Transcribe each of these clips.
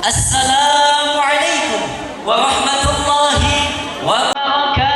Assalamualaikum warahmatullahi wabarakatuh.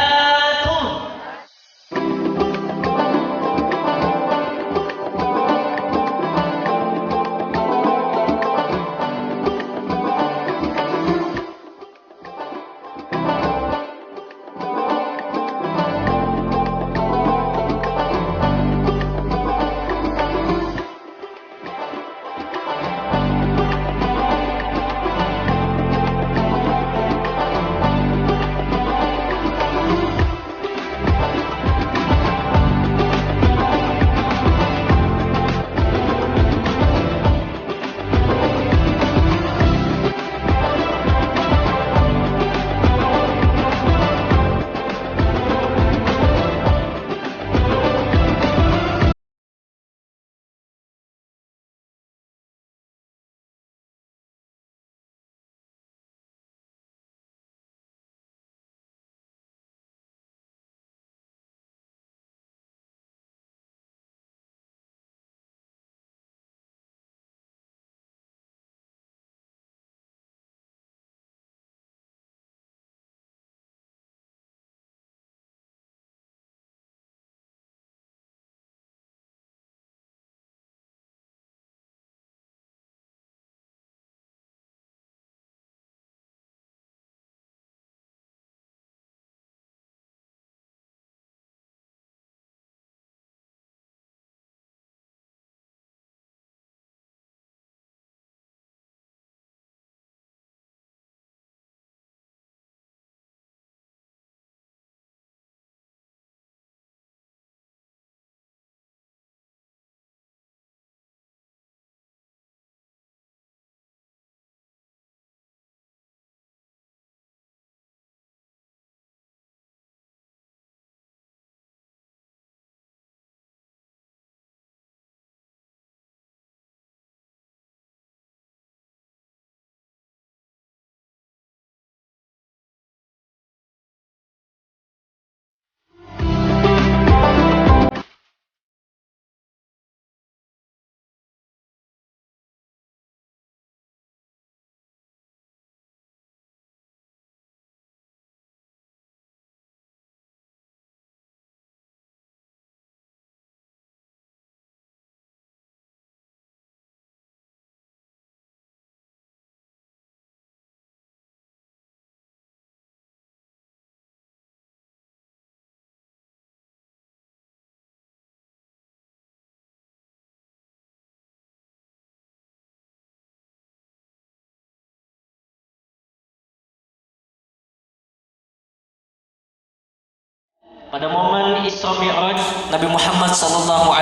Pada momen Isra Mi'raj Nabi Muhammad SAW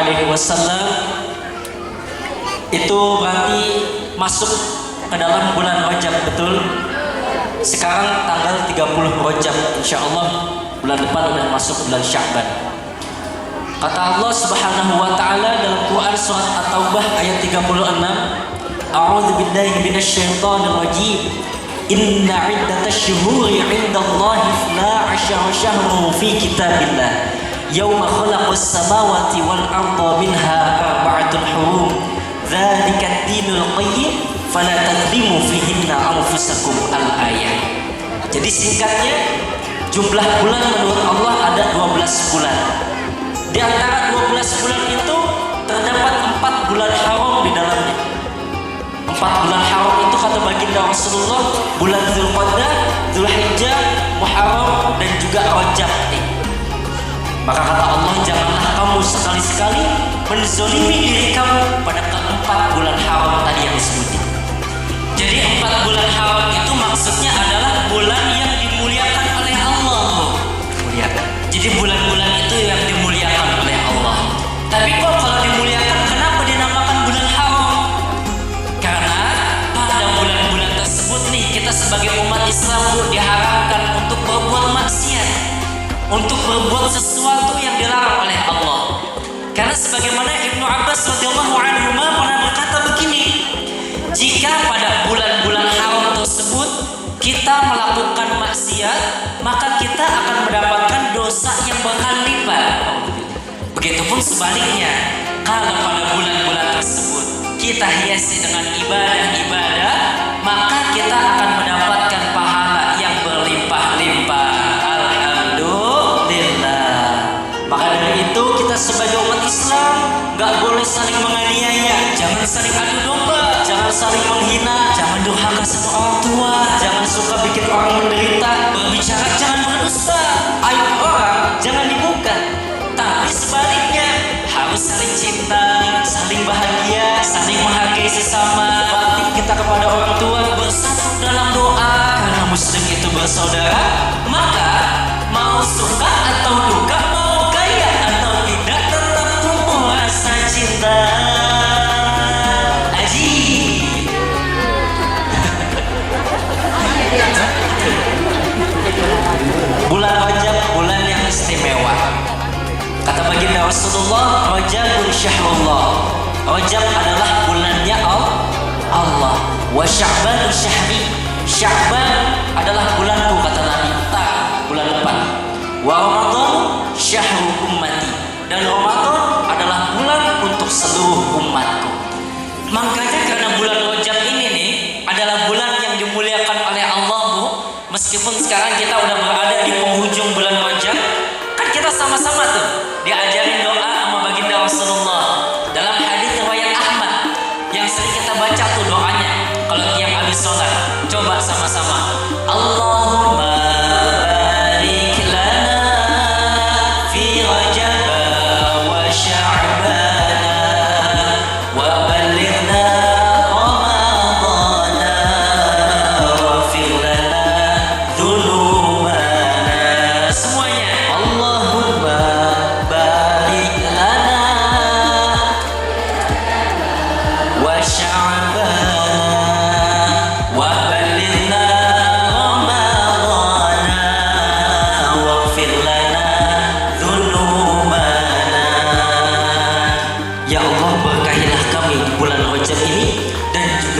itu berarti masuk ke dalam bulan Rajab, betul? Sekarang tanggal 30 Rajab, insyaallah bulan depan udah masuk bulan Sya'ban. Kata Allah Subhanahu wa taala dalam Quran surat At-Taubah ayat 36, A'udzu billahi minasyaitonir rajim. Inna iddatash syuhuri 'indallahi 12 syahran fi kitabillah yauma khalaqas samawati wal arda minha arba'atun hurum dzalika ad-dinul qayyim fala tadlimu fihinna anfusakum al-ayat. Jadi singkatnya, jumlah bulan menurut Allah ada 12 bulan. Di antara 12 bulan itu terdapat 4 bulan haram di dalamnya. 4 bulan haram itu kata baginda Rasulullah, bulan Dzulqa'dah, Dzulhijjah, Muharram dan juga Rajab. Maka kata Allah, janganlah kamu sekali-sekali menzalimi diri kamu pada keempat bulan haram tadi yang disebutkan. Jadi 4 bulan haram itu maksudnya adalah bulan yang dimuliakan oleh Allah. Jadi bulan-bulan itu yang dimuliakan oleh Allah. Tapi kok kalau dimuliakan, kenapa dinamakan bulan haram? Karena pada bulan-bulan tersebut nih, kita sebagai umat Islam diharapkan untuk berbuat maksiat, untuk berbuat sesuatu yang dilarang oleh Allah. Karena sebagaimana Ibnu Abbas radhiyallahu anhu pernah berkata begini, jika pada bulan-bulan haram tersebut kita melakukan maksiat, maka kita akan mendapatkan dosa yang berkali lipat. Begitupun sebaliknya, kalau pada bulan-bulan tersebut kita hiasi dengan ibadah-ibadah, maka kita sama orang tua, jangan suka bikin orang menderita. Berbicara jangan berdusta, aib orang jangan dibuka. Tapi sebaliknya harus saling cinta, saling bahagia, saling menghargai sesama. Bakti kita kepada orang tua, bersatu dalam doa. Karena muslim itu bersaudara, maka mau suka atau duka, mau kaya atau tidak, tetap tumbuh rasa cinta. Bulan Rajab bulan yang istimewa. Kata baginda Rasulullah, Rajabun syahrullah. Rajab adalah bulannya Allah. Wa Sya'ban syahri. Sya'ban adalah bulanku kata Nabi. Bulan depan. Wa Ramadan syahru ummati. Dan Ramadan adalah bulan untuk seluruh umatku. Makanya karena bulan Rajab ini nih adalah bulan yang dimuliakan oleh Allah, Bu. Meskipun sekarang kita udah berada di penghujung bulan Rajab, kan kita sama-sama tuh diajarin doa sama baginda Rasulullah. Dalam hadis riwayat Ahmad yang sering kita baca tuh doanya kalau tiap habis sholat. Coba sama-sama. Allahumma barik lana fi Rajab wa Sya'ban wa ballighna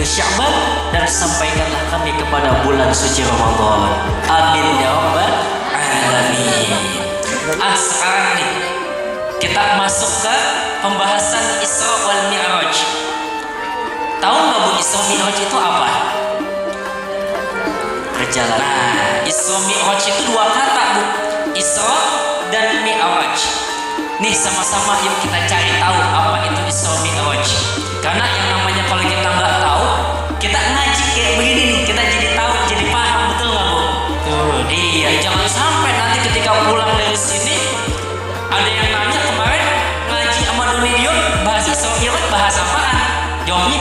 Sya'ban dan sampaikanlah kami kepada bulan suci Ramadan. Amin ya rabbal alamin. Sekarang nih kita masuk ke pembahasan Isra wal Mi'raj. Tahu nggak Bu, Isra Mi'raj itu apa? Perjalanan. Isra Mi'raj itu dua kata, Bu. Isra dan Mi'raj. Nih sama-sama yuk kita cari tahu apa itu Isra Mi'raj. Karena yang namanya kalau kita nggak tahu, kita ngaji kayak begini nih, kita jadi tahu, jadi paham, betul nggak Bu? Tuh, iya. Jangan sampai nanti ketika pulang dari sini ada yang nanya kemarin ngaji sama Doni Dion bahas Isra Mi'raj bahas apaan? Jawabnya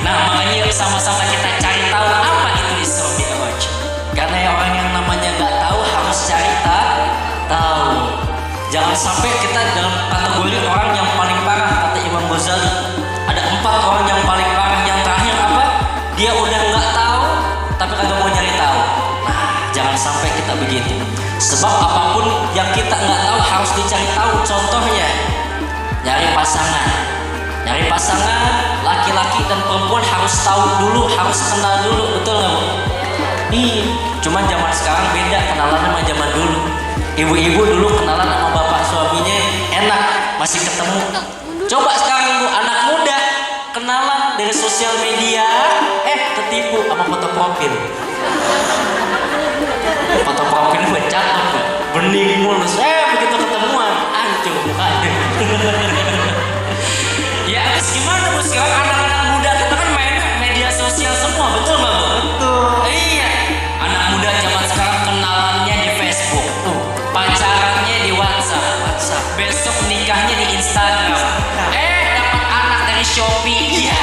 Nah makanya yuk sama-sama kita cari tahu apa itu Isra Mi'raj. Karena ya orang yang namanya nggak tahu harus cari tahu. Jangan sampai kita dalam kategori orang yang paling parah, kata Imam Ghazali. Ada 4 orang yang paling parah. Yang terakhir apa? Dia udah nggak tahu, tapi kagak mau nyari tahu. Nah, jangan sampai kita begitu. Sebab apapun yang kita nggak tahu harus dicari tahu. Contohnya, nyari pasangan. Nyari pasangan, laki-laki dan perempuan harus tahu dulu, harus kenal dulu, betul nggak Bu? Iya. Cuman zaman sekarang beda, kenalan sama zaman dulu. Ibu-ibu dulu kenalan sama bapak suaminya enak, masih ketemu. Coba sekarang Bu, anak muda kenalan dari sosial media, ketipu sama foto profil. Foto profil gue cakep, bening mulus. Begitu ketemuan, hancur mukanya. Ya habis gimana Bu, sekarang anak-anak muda kita kan main media sosial semua, betul nggak Bu? Betul. Iya, anak muda zaman sekarang kenalannya di Facebook. Pacarannya di WhatsApp. Besok nikahnya di Instagram. Dapat anak dari Shopee. Iya.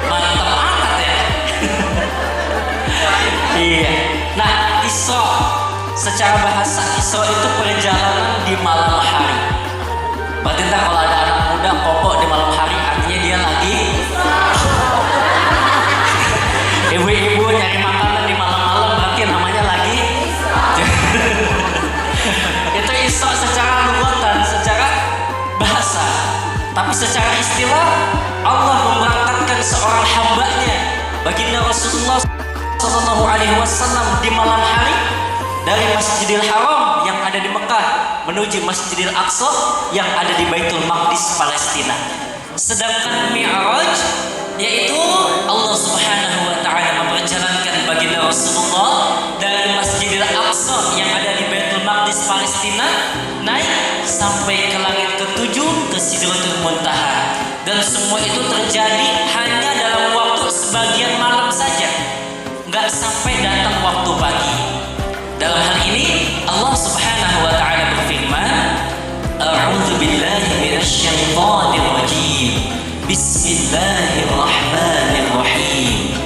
Mantap amat ya. Iya. Nah, Isra secara bahasa Isra itu perjalanan di malam hari. Berarti ntar kalau ada anak muda kokok di malam hari, artinya dia lagi ibu-ibu nyari makanan di malam-malam, berarti namanya lagi itu Isra secara lugatan, secara bahasa. Tapi secara istilah, Allah memberangkatkan seorang hambanya, baginda Rasulullah SAW di malam hari dari Masjidil Haram yang ada di Mekah menuju Masjidil Aqsa yang ada di Baitul Maqdis Palestina. Sedangkan Mi'raj yaitu Allah Subhanahu wa taala memperjalankan baginda Rasulullah dari Masjidil Aqsa yang ada di Baitul Maqdis Palestina naik sampai ke langit ke-7 Sidratul Muntaha, dan semua itu terjadi hanya dalam waktu sebagian malam saja, nggak sampai datang waktu pagi. Dalam hal ini Allah Subhanahu wa taala berfirman, A'udzu billahi minasyaitonir rajim. Bismillahirrahmanirrahim.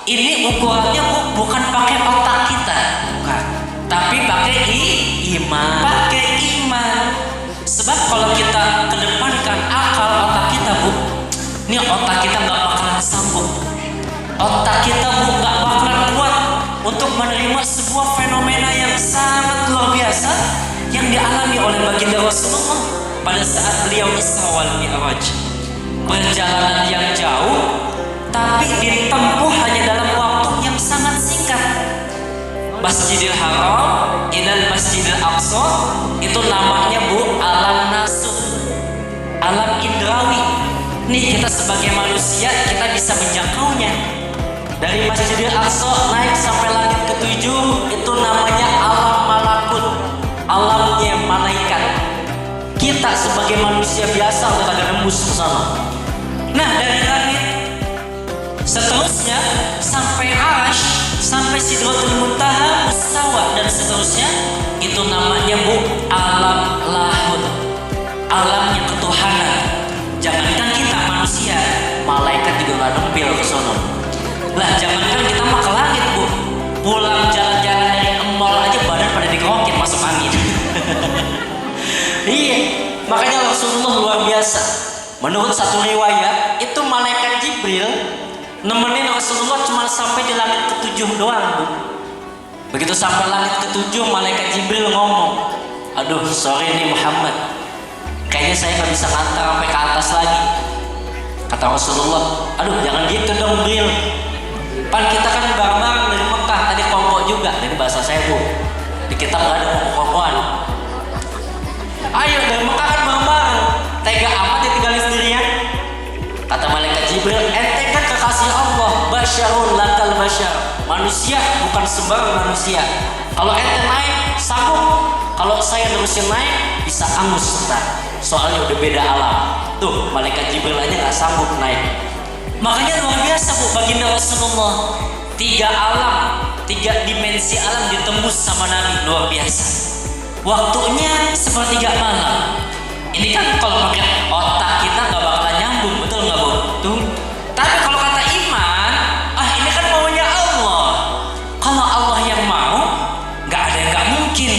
Ini ukurannya bukan pakai otak kita, bukan, tapi pakai iman. Pakai iman. Sebab kalau kita kedepankan akal otak kita, Bu, ini otak kita nggak bakalan sanggup. Otak kita, Bu, nggak bakalan kuat untuk menerima sebuah fenomena yang sangat luar biasa yang dialami oleh baginda Rasulullah pada saat beliau Isra wal Mi'raj. Perjalanan yang jauh, tapi ditempuh hanya dalam waktu yang sangat singkat. Masjidil Haram ilal Masjidil Aqsa itu namanya, Bu, alam nasuk, alam indrawi. Nih kita sebagai manusia kita bisa menjangkaunya. Dari Masjidil Aqsa naik sampai langit ketujuh itu namanya alam malakut, alamnya malaikat. Kita sebagai manusia biasa nggak ada nembus ke sana. Nah, dari langit seterusnya sampai Arash, sampai Sidratul Muntaha, Mustawa, dan seterusnya itu namanya, Bu, alam lahud, alamnya ketuhanan. Jangankan kita manusia, malaikat juga nggak nempel ke sono. Lah, jangankan kita mah ke langit, Bu, pulang jalan-jalan dari mall aja badan pada dikerokin masuk angin. Iya, makanya Rasulullah luar biasa. Menurut satu riwayat itu malaikat Jibril nemenin Rasulullah cuma sampai di langit ketujuh doang, Bu. Begitu sampai langit ketujuh, malaikat Jibril ngomong, aduh sorry nih Muhammad, kayaknya saya nggak bisa ngantar sampai ke atas lagi. Kata Rasulullah, aduh jangan gitu dong Jibril, pan kita kan bareng-bareng dari Mekah, tadi kongko juga. Ini bahasa saya, Bu, di kitab nggak ada kongko-kongkoan. Ayo dari Mekah kan bareng-bareng, tega amat ditinggalin sendirian. Kata malaikat Jibril, ente kan kekasih Allah, basyarun lakal basyar, manusia bukan sembarang manusia. Kalau ente naik sanggup, kalau saya nerusin naik bisa angus ntar, soalnya udah beda alam. Tuh malaikat Jibril aja nggak sanggup naik. Makanya luar biasa, Bu, baginda Rasulullah, 3 alam, 3 dimensi alam ditembus sama Nabi, luar biasa. Waktunya sepertiga malam. Ini kan kalau pakai otak kita nggak bakalan nyambung, betul nggak, Bu? Tuh. Tapi kalau kata iman, ini kan maunya Allah. Kalau Allah yang mau, nggak ada yang nggak mungkin.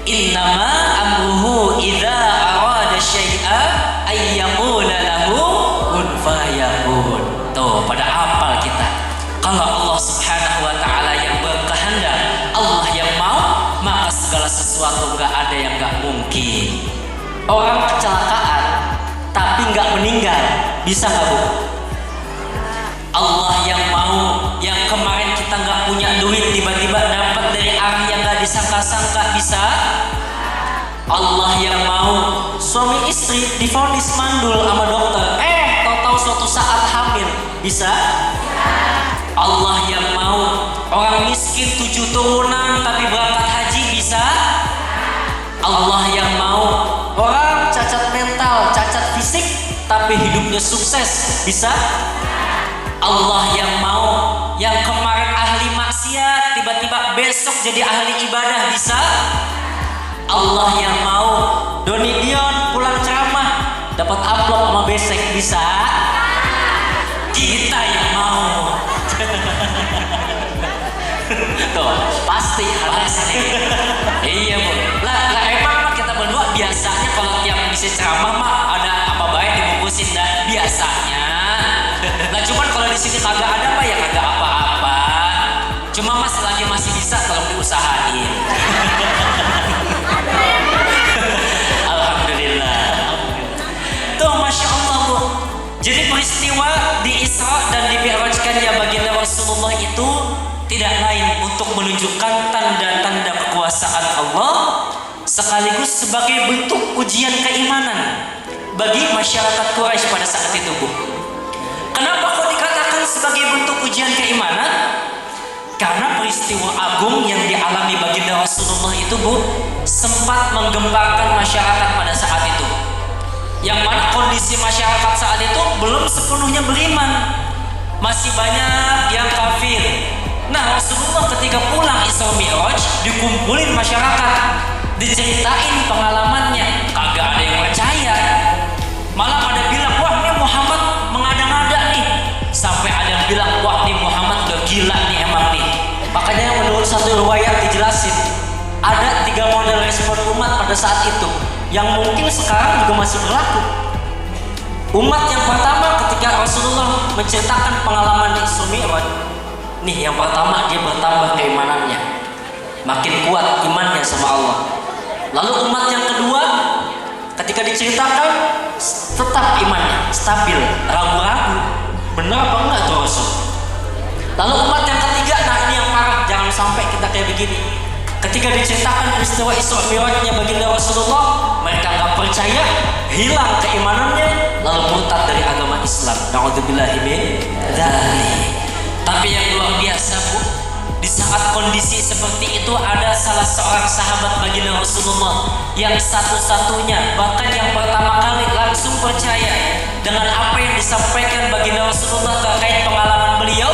Innama amruhu idza arada syai'a ayyaqula lahu kun fayakun. Tuh, pada apal kita. Kalau Allah Subhanahu ada yang nggak mungkin. Orang kecelakaan tapi nggak meninggal, bisa nggak Bu? Allah yang mau, yang kemarin kita nggak punya duit tiba-tiba dapat dari arah yang nggak disangka-sangka, bisa? Allah yang mau suami istri divonis mandul sama dokter, tahu-tahu suatu saat hamil, bisa? Allah yang mau orang miskin 7 turunan tapi berangkat haji, bisa? Allah yang mau orang cacat mental, cacat fisik tapi hidupnya sukses, bisa? Allah yang mau yang kemarin ahli maksiat tiba-tiba besok jadi ahli ibadah, bisa? Allah yang mau Doni Dion pulang ceramah dapat amplop sama besek, bisa? Kita yang mau. Tuh pasti alasannya. Iya Bu. Lah emang kita berdua biasanya kalau tiap ngisi ceramah mah ada apa baik dibungkusin dah biasanya. Nah cuman kalau di sini kagak ada Pak ya kagak apa-apa. Cuma Mas lagi masih bisa kalau diusahain. Alhamdulillah. Tuh Masya Allah Bu. Jadi peristiwa di Isra dan di Mi'rajkannya baginda Rasulullah itu tidak lain untuk menunjukkan tanda-tanda kekuasaan Allah sekaligus sebagai bentuk ujian keimanan bagi masyarakat Quraisy pada saat itu Bu. Kenapa kok dikatakan sebagai bentuk ujian keimanan? Karena peristiwa agung yang dialami baginda Rasulullah itu Bu sempat menggemparkan masyarakat pada saat itu, yang mana kondisi masyarakat saat itu belum sepenuhnya beriman, masih banyak yang kafir. Nah Rasulullah ketika pulang Isra Mi'raj dikumpulin masyarakat, diceritain pengalamannya, kagak ada yang percaya, malah pada bilang wah ini Muhammad mengada-ngada nih, sampai ada yang bilang wah ini Muhammad udah gila nih emang nih. Makanya menurut satu riwayat dijelasin ada 3 model respon umat pada saat itu yang mungkin sekarang juga masih berlaku. Umat yang pertama ketika Rasulullah menceritakan pengalaman Isra Mi'raj, nih yang pertama dia bertambah keimanannya, makin kuat imannya sama Allah. Lalu umat yang kedua ketika diceritakan tetap imannya stabil, ragu-ragu benar apa enggak tuh Rasul. Lalu umat yang ketiga, nah ini yang parah, jangan sampai kita kayak begini. Ketika diceritakan peristiwa Isra Mi'rajnya baginda Rasulullah, mereka nggak percaya, hilang keimanannya, lalu murtad dari agama Islam. Na'udzubillahi min dzalik. Tapi yang luar biasa Bu, di saat kondisi seperti itu ada salah seorang sahabat baginda Rasulullah yang satu-satunya, bahkan yang pertama kali langsung percaya dengan apa yang disampaikan baginda Rasulullah terkait pengalaman beliau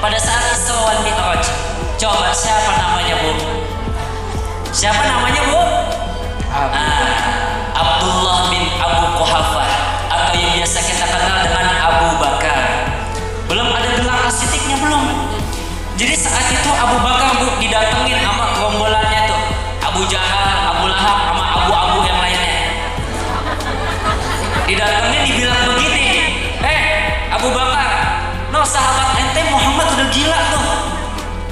pada saat Isra wal Mi'raj. Coba siapa namanya Bu? Siapa namanya Bu? Abdullah bin Abu Quhafah, atau yang biasa kita kenal dengan Abu Bakar. Belum ada gelar asitiknya belum. Jadi saat itu Abu Bakar Bu didatengin sama gerombolannya tuh, Abu Jahal, Abu Lahab, sama abu-abu yang lainnya. Didatengin dibilang begini, Abu Bakar, no sahabat ente Muhammad udah gila tuh.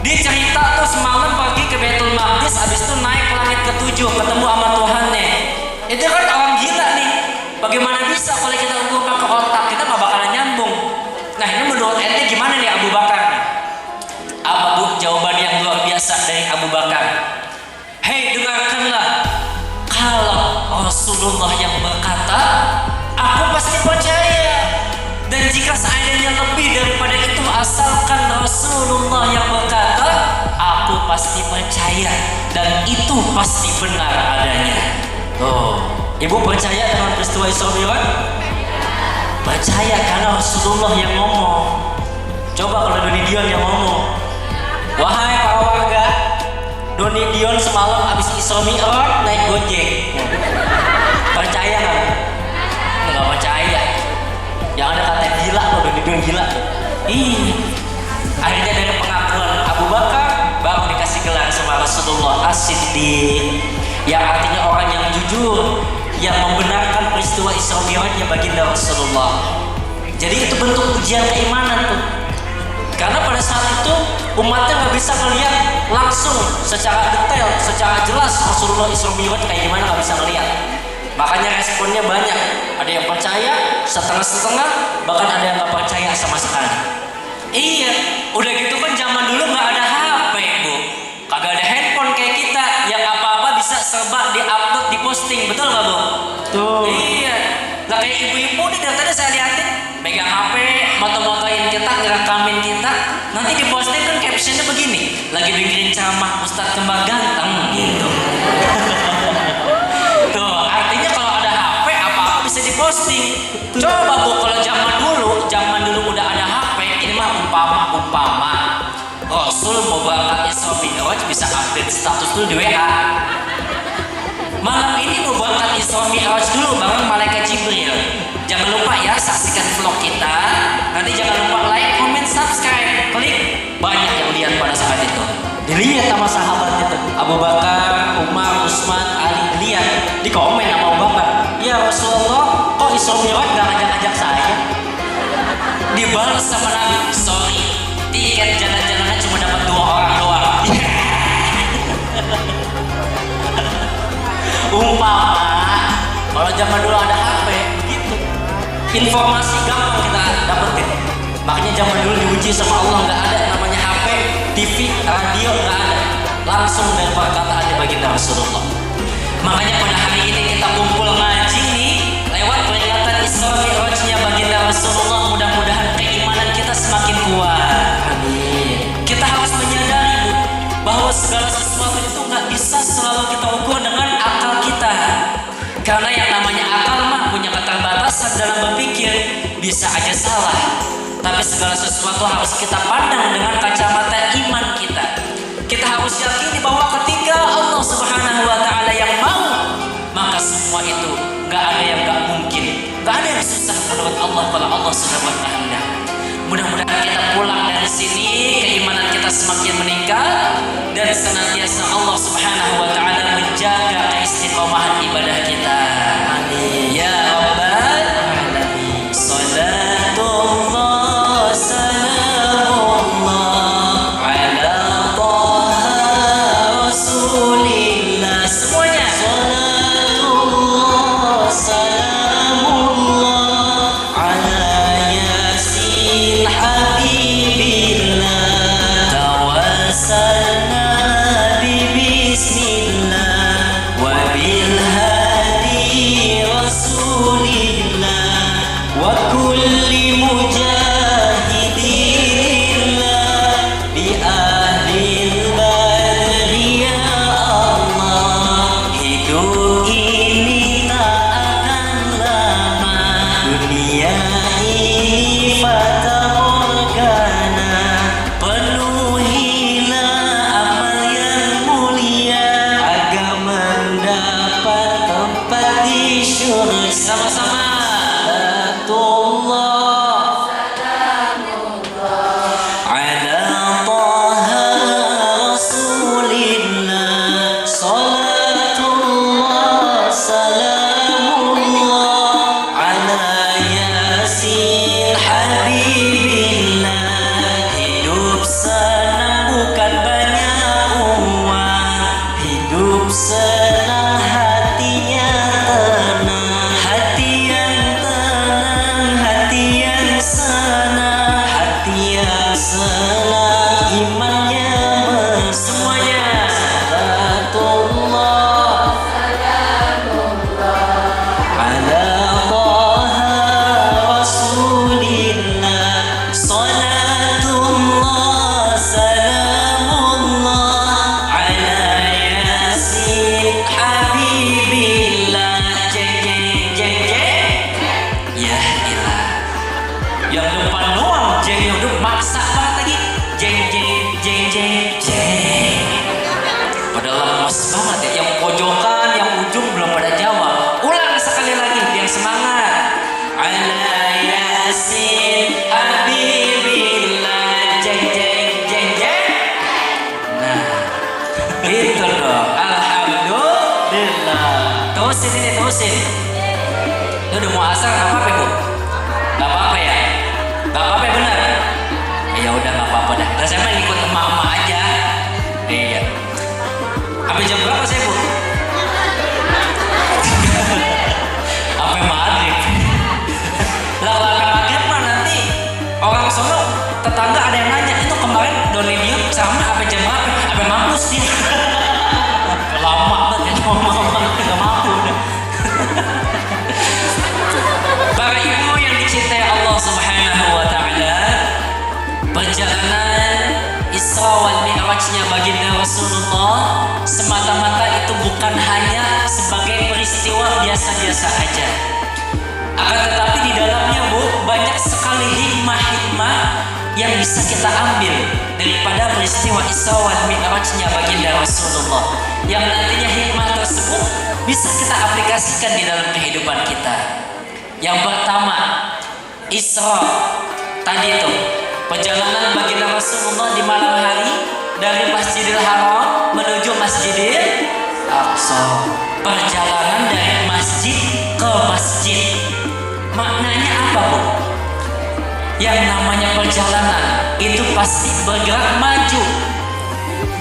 Dia cerita tuh semalam pergi ke Baitul Maqdis, habis itu naik ke langit ke-7 ketemu sama Tuhannya. Itu kan orang gila nih. Bagaimana bisa kalau kita ukur ke otak kita nggak bakalan nyambung. Nah ini menurut ente gimana nih Abu Bakar? Apa Bu jawaban yang luar biasa dari Abu Bakar? Hei dengarkanlah, kalau Rasulullah yang berkata, aku pasti percaya. Dan jika seandainya lebih daripada itu, asalkan Rasulullah yang berkata, aku pasti percaya dan itu pasti benar adanya. Ibu percaya dengan peristiwa Isra Mi'raj? Percaya karena Rasulullah yang ngomong. Coba kalau Doni Dion yang ngomong, wahai para warga, Doni Dion semalam habis Isra Mi'raj naik Gojek. Percaya nggak? Nggak percaya. Yang ada kata gila loh, Doni Dion gila. Akhirnya dari pengakuan Abu Bakar baru dikasih gelar sama Rasulullah As-Siddiq, yang artinya orang yang jujur, yang membenarkan peristiwa Isra Mi'rajnya baginda Rasulullah. Jadi itu bentuk ujian keimanan tuh. Karena pada saat itu umatnya nggak bisa melihat langsung secara detail, secara jelas Rasulullah Isra Mi'raj kayak gimana nggak bisa ngeliat. Makanya responnya banyak. Ada yang percaya setengah-setengah, bahkan ada yang nggak percaya sama sekali. Iya, udah gitu kan zaman dulu nggak ada HP, Bu. Kagak ada handphone kayak kita yang apa-apa bisa serba di-upload, di-posting, betul nggak, Bu? Tuh. Iya. Lah kayak ibu-ibu nih dari tadi saya liatin megang HP, moto-motoin kita, ngerekamin kita, nanti di-posting kan captionnya begini, lagi dengerin ceramah Ustadz Kembar Ganteng gitu. Tuh, artinya kalau ada HP apa-apa bisa diposting. Coba Bu, kalau zaman dulu udah ada HP, ini mah umpama Rasul mau berangkat Isra Mi'raj bisa update status dulu di WA. Malam ini mau berangkat Isra Mi'raj dulu bareng malaikat Jibril. Jangan lupa ya saksikan vlog kita. Nanti jangan lupa like, comment, subscribe, klik. Banyak yang lihat pada saat itu. Dilihat sama sahabatnya tuh, Abu Bakar, Umar, Utsman, Ali, dilihat, di komen sama Abu Bakar. Ya Rasulullah, kok Isra Mi'raj gak ngajak-ngajak saya? Dibalas sama Nabi, sorry, tiket jalan-jalannya cuma dapat 2 orang doang. Umpama, kalau zaman dulu ada HP, gitu. Informasi gampang kita dapetin. Makanya zaman dulu diuji sama Allah, nggak ada namanya HP, TV, radio, nggak ada. Langsung dari perkataan baginda Rasulullah. Makanya pada hari ini kita kumpul ngaji nih lewat peringatan Isra Mi'rajnya baginda Rasulullah. Mudah-mudahan keimanan kita semakin kuat. Amin. Kita harus menyadari, Bu, bahwa segala sesuatu itu nggak bisa selalu kita ukur dengan akal kita. Karena yang namanya akal mah punya keterbatasan dalam berpikir, bisa aja salah. Tapi segala sesuatu harus kita pandang dengan kacamata iman kita. Kita harus yakini bahwa ketika Allah Subhanahu wa Ta'ala yang mau, maka semua itu nggak ada yang nggak mungkin, nggak ada yang susah menurut Allah kalau Allah sudah berkehendak. Mudah-mudahan kita pulang dari sini keimanan kita semakin meningkat dan senantiasa Allah Subhanahu wa Ta'ala menjaga keistiqomahan ibadah kita. Amin ya rabbal alamin. Salatullah salamullah ala Taha Rasulillah. Semuanya. Salatullah salamullah ala Yasin Habibillah. Tawassalna bismillah wa bil hadi rasulillah wa kulli mujahidillah bi ahlil badri ya Allah. Hidup ini tak akan lama, dunia ini fata morgana. Penuhilah amal yang mulia agar mendapat tempat di syurga. Sama-sama. Salatullah ala Taha Rasulillah. Salatullah salamullah ala Yasin Habibillah. Hidup senang bukan banyak uang, hidup senang hatinya tenang, hati yang tenang, hati yang senang, hati yang senang, imannya semuanya. Salatullah ala Taha Rasulillah. Salatullah salamullah ala Yasin Habibillah. Jeng jeng jeng jeng. Ya ilah, yang depan doang jeng, yang depan maksa banget lagi. Jeng jeng jeng jeng jeng. Padahal lemes banget ya. Yang pojokan, yang ujung belum pada jawab. Ulang sekali lagi biar semangat. Ala Yasin Habibillah. Jeng jeng jeng jeng. Nah, itu dong. Alhamdulillah. Terusin ini, terusin. Itu udah mau asal nggak apa-apa, Bu? Nggak apa-apa ya? Nggak apa-apa ya, benar? Ya udah nggak apa-apa dah. Nah, saya mah ngikut emak-emak aja. Iya. mampus dia. Lama banget ya mama nggak mampu deh. Para ibu yang dicintai Allah Subhanahu wa taala, perjalanan Isra wal Mi'rajnya baginda Rasulullah semata-mata itu bukan hanya sebagai peristiwa biasa-biasa aja. Akan tetapi di dalamnya banyak sekali hikmah-hikmah yang bisa kita ambil daripada peristiwa Isra wal Mi'rajnya baginda Rasulullah, yang nantinya hikmah tersebut bisa kita aplikasikan di dalam kehidupan kita. Yang pertama, Isra tadi itu perjalanan baginda Rasulullah di malam hari dari Masjidil Haram menuju Masjidil Aqsa. Perjalanan dari masjid ke masjid. Maknanya apa, Bu? Yang namanya perjalanan itu pasti bergerak maju.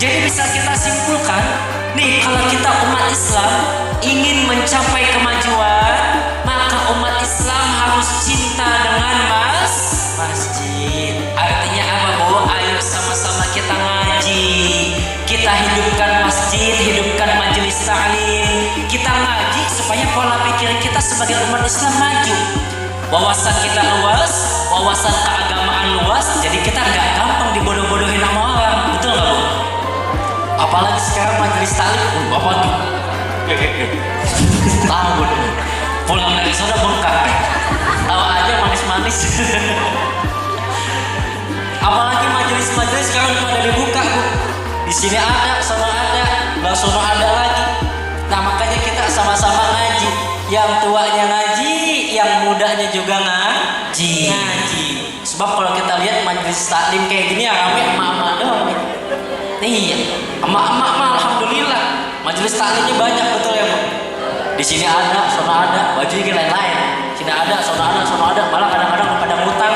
Jadi bisa kita simpulkan, nih kalau kita umat Islam ingin mencapai kemajuan, maka umat Islam harus cinta dengan masjid. Artinya apa, Bu? Ayo sama-sama kita ngaji, kita hidupkan masjid, hidupkan majelis ta'lim. Kita ngaji supaya pola pikir kita sebagai umat Islam maju. Wawasan kita luas, wawasan keagamaan luas, jadi kita nggak gampang dibodoh-bodohin sama orang, betul nggak, Bu? Apalagi sekarang majelis ta'lim, apa tuh? Tahu, pulang dari sana bengkak, tahu aja manis-manis. Apalagi majelis-majelis sekarang pada dibuka, Bu. Di sini ada, sana ada, belah sana ada lagi. Nah makanya kita sama-sama ngaji. Yang tuanya ngaji, yang mudanya juga ngaji. Sebab kalau kita lihat majelis taklim kayak gini ya rame emak-emak doang. Iya, emak-emak mah alhamdulillah. Majelis taklimnya banyak, betul ya, Bu? Di sini ada, sana ada, baju ini lain-lain. Sini ada, sana ada, malah kadang-kadang pada ngutang.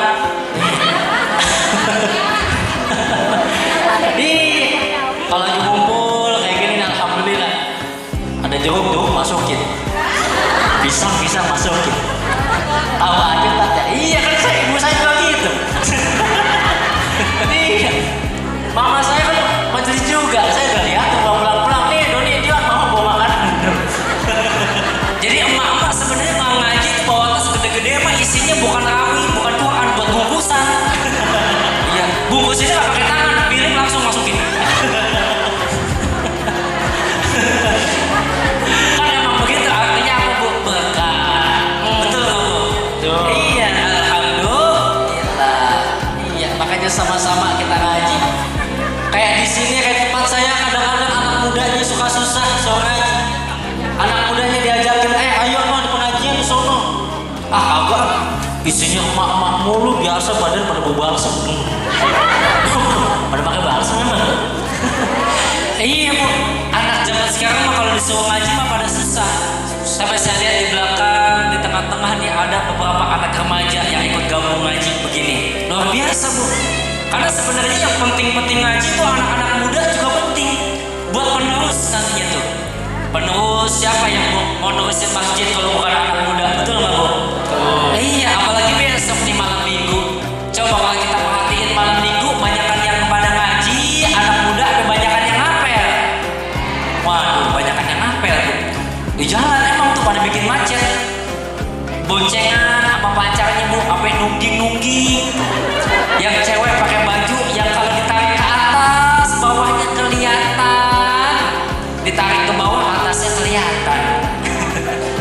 Kalau lagi ngumpul kayak gini, alhamdulillah. Ada jeruk masukin, pisang masukin. Tahu aja tak ya? Iya kan ibu saya juga gitu. Iya. Mama saya kan majelis juga. Saya udah lihat pulang nih, Doni dia mau bawa makanan. Jadi emak-emak sebenarnya nggak ngaji bawa tas gede-gede, mah isinya bukan rawi, bukan Quran, buat bungkusan. Iya, bungkusinnya nggak pakai tangan, piring langsung masukin. Kan emang begitu, artinya apa, Bu? Berkah. Betul nggak, Bu? Iya, alhamdulillah. Iya, makanya sama-sama kita ngaji. Kayak di sini, kayak tempat saya, kadang-kadang anak mudanya suka susah soal ngaji. Anak mudanya diajakin, ayo no di pengajian di sono. Agak isinya emak-emak mulu, biasa badan pada bau balsam. Pada pakai balsam memang. Iya, Bu, anak zaman sekarang mah kalau disuruh ngaji mah pada susah. Sampai saya lihat di belakang, di tengah-tengah nih ada beberapa anak remaja yang ikut gabung ngaji begini. Luar biasa, Bu. Karena sebenarnya yang penting-penting ngaji tuh anak-anak muda juga penting buat penerus nantinya tuh. Penerus siapa yang mau nerusin masjid kalau bukan anak muda, betul nggak, Bu? Iya, apalagi besok nih malam minggu. Coba kalau kita perhatiin malam minggu, banyakan yang pada ngaji, anak muda kebanyakan yang ngapel. Waduh, banyakan yang ngapel, Bu. Di jalan emang tuh pada bikin macet. Boncengan sama pacarnya, Bu, apa nungging-nungging. Yang cewek pakai baju yang kalau ditarik ke atas, bawahnya kelihatan. Ditarik ke bawah, atasnya kelihatan.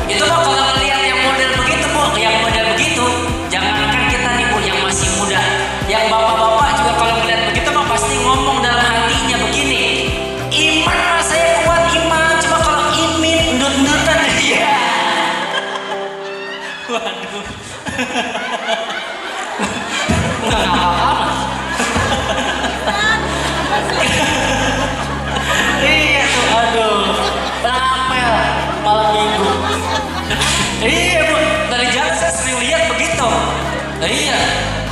Itu mah kalau ngeliat yang model begitu, Bu, yang model begitu, jangankan kita nih, Bu, yang masih muda, yang bapak-bapak juga kalau ngeliat begitu mah pasti ngomong dalam hatinya begini, iman mah saya kuat iman, cuma kalau imin ndut-ndutan dia. Waduh. Nggak apa-apa. Iya tuh, aduh, ngapel malam minggu. Iya, Bu, dari jalan saya sering lihat begitu. Iya,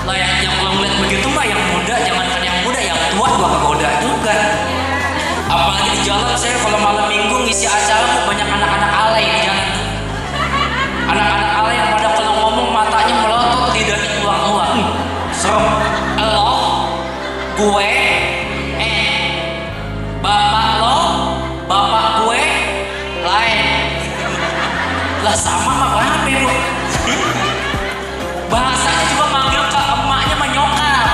lah yang kalau ngeliat begitu mah yang muda, jangankan yang muda, yang tua juga kegoda juga. Apalagi di jalan saya kalau malam minggu ngisi acara, banyak anak-anak alay di jalan. Anak-anak alay yang pada kalau ngomong matanya melotot, lidahnya keluar-keluar. Serem. Gue, bapak nggak sama mah apa bu? Bahasanya juga manggil ke emaknya menyokap,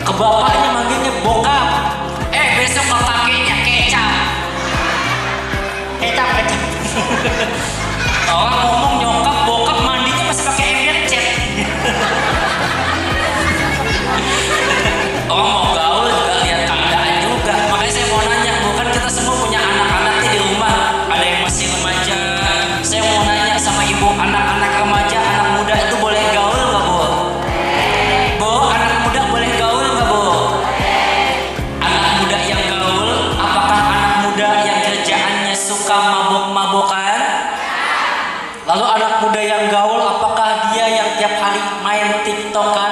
ke bapaknya manggilnya bokap. Besok mau pakainya kecap. Orang ngomong nyokap bokap mandinya masih pakai ember cat. Orang mau gaul juga lihat keadaan juga. Makanya saya mau nanya, bukan kita semua punya anak-anak di rumah, ada yang masih remaja. Saya mau nanya sama ibu, anak-anak remaja, anak muda itu boleh gaul nggak bu? Bu, anak muda boleh gaul nggak bu? Anak muda yang gaul, apakah anak muda yang kerjaannya suka mabok-mabokan? Lalu anak muda yang gaul, apakah dia yang tiap hari main tiktokan?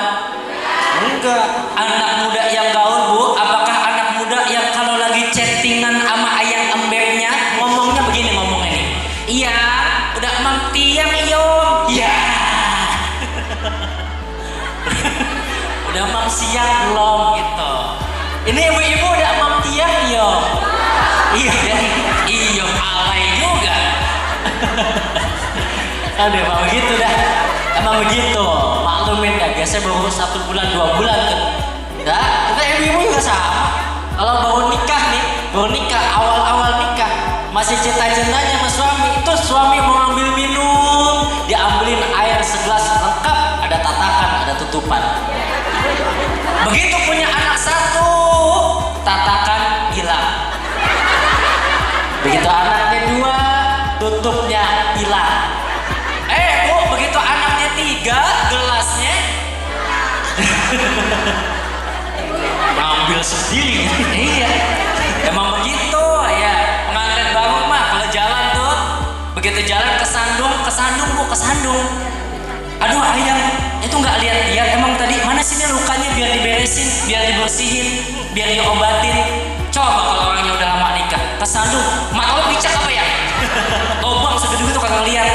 Enggak. Anak muda yang gaul bu, apakah anak muda yang kalau lagi chattingan sama ayang embernya ngomongnya begini ngomongnya nih? Iya, udah mam tiang yom. Iya. Udah mam siang belum gitu. Ini ibu-ibu udah mam tiang yom. Iya, iya alay juga. Aduh, emang begitu dah. Emang begitu. Maklumin ya, biasanya baru 1 bulan 2 bulan kan. Ya, kita ibu-ibu juga sama. Kalau baru nikah nih, awal-awal nikah, masih cinta-cintanya sama suami, itu suami mau ambil minum, diambilin air segelas lengkap, ada tatakan, ada tutupan. Begitu punya anak 1, tatakan hilang. Begitu anaknya 2, tutupnya hilang. Bu, begitu anaknya 3, gelasnya ngambil sendiri. Iya, emang begitu ya. Pengantin baru mah kalau jalan tuh, begitu jalan kesandung bu, kesandung. Aduh ayang, itu nggak lihat-lihat emang tadi mana sih ini lukanya, biar diberesin, biar dibersihin, biar diobatin. Coba kalau orangnya udah lama nikah, kesandung, mata lo picak apa ya? Lobang segede itu kagak lihat.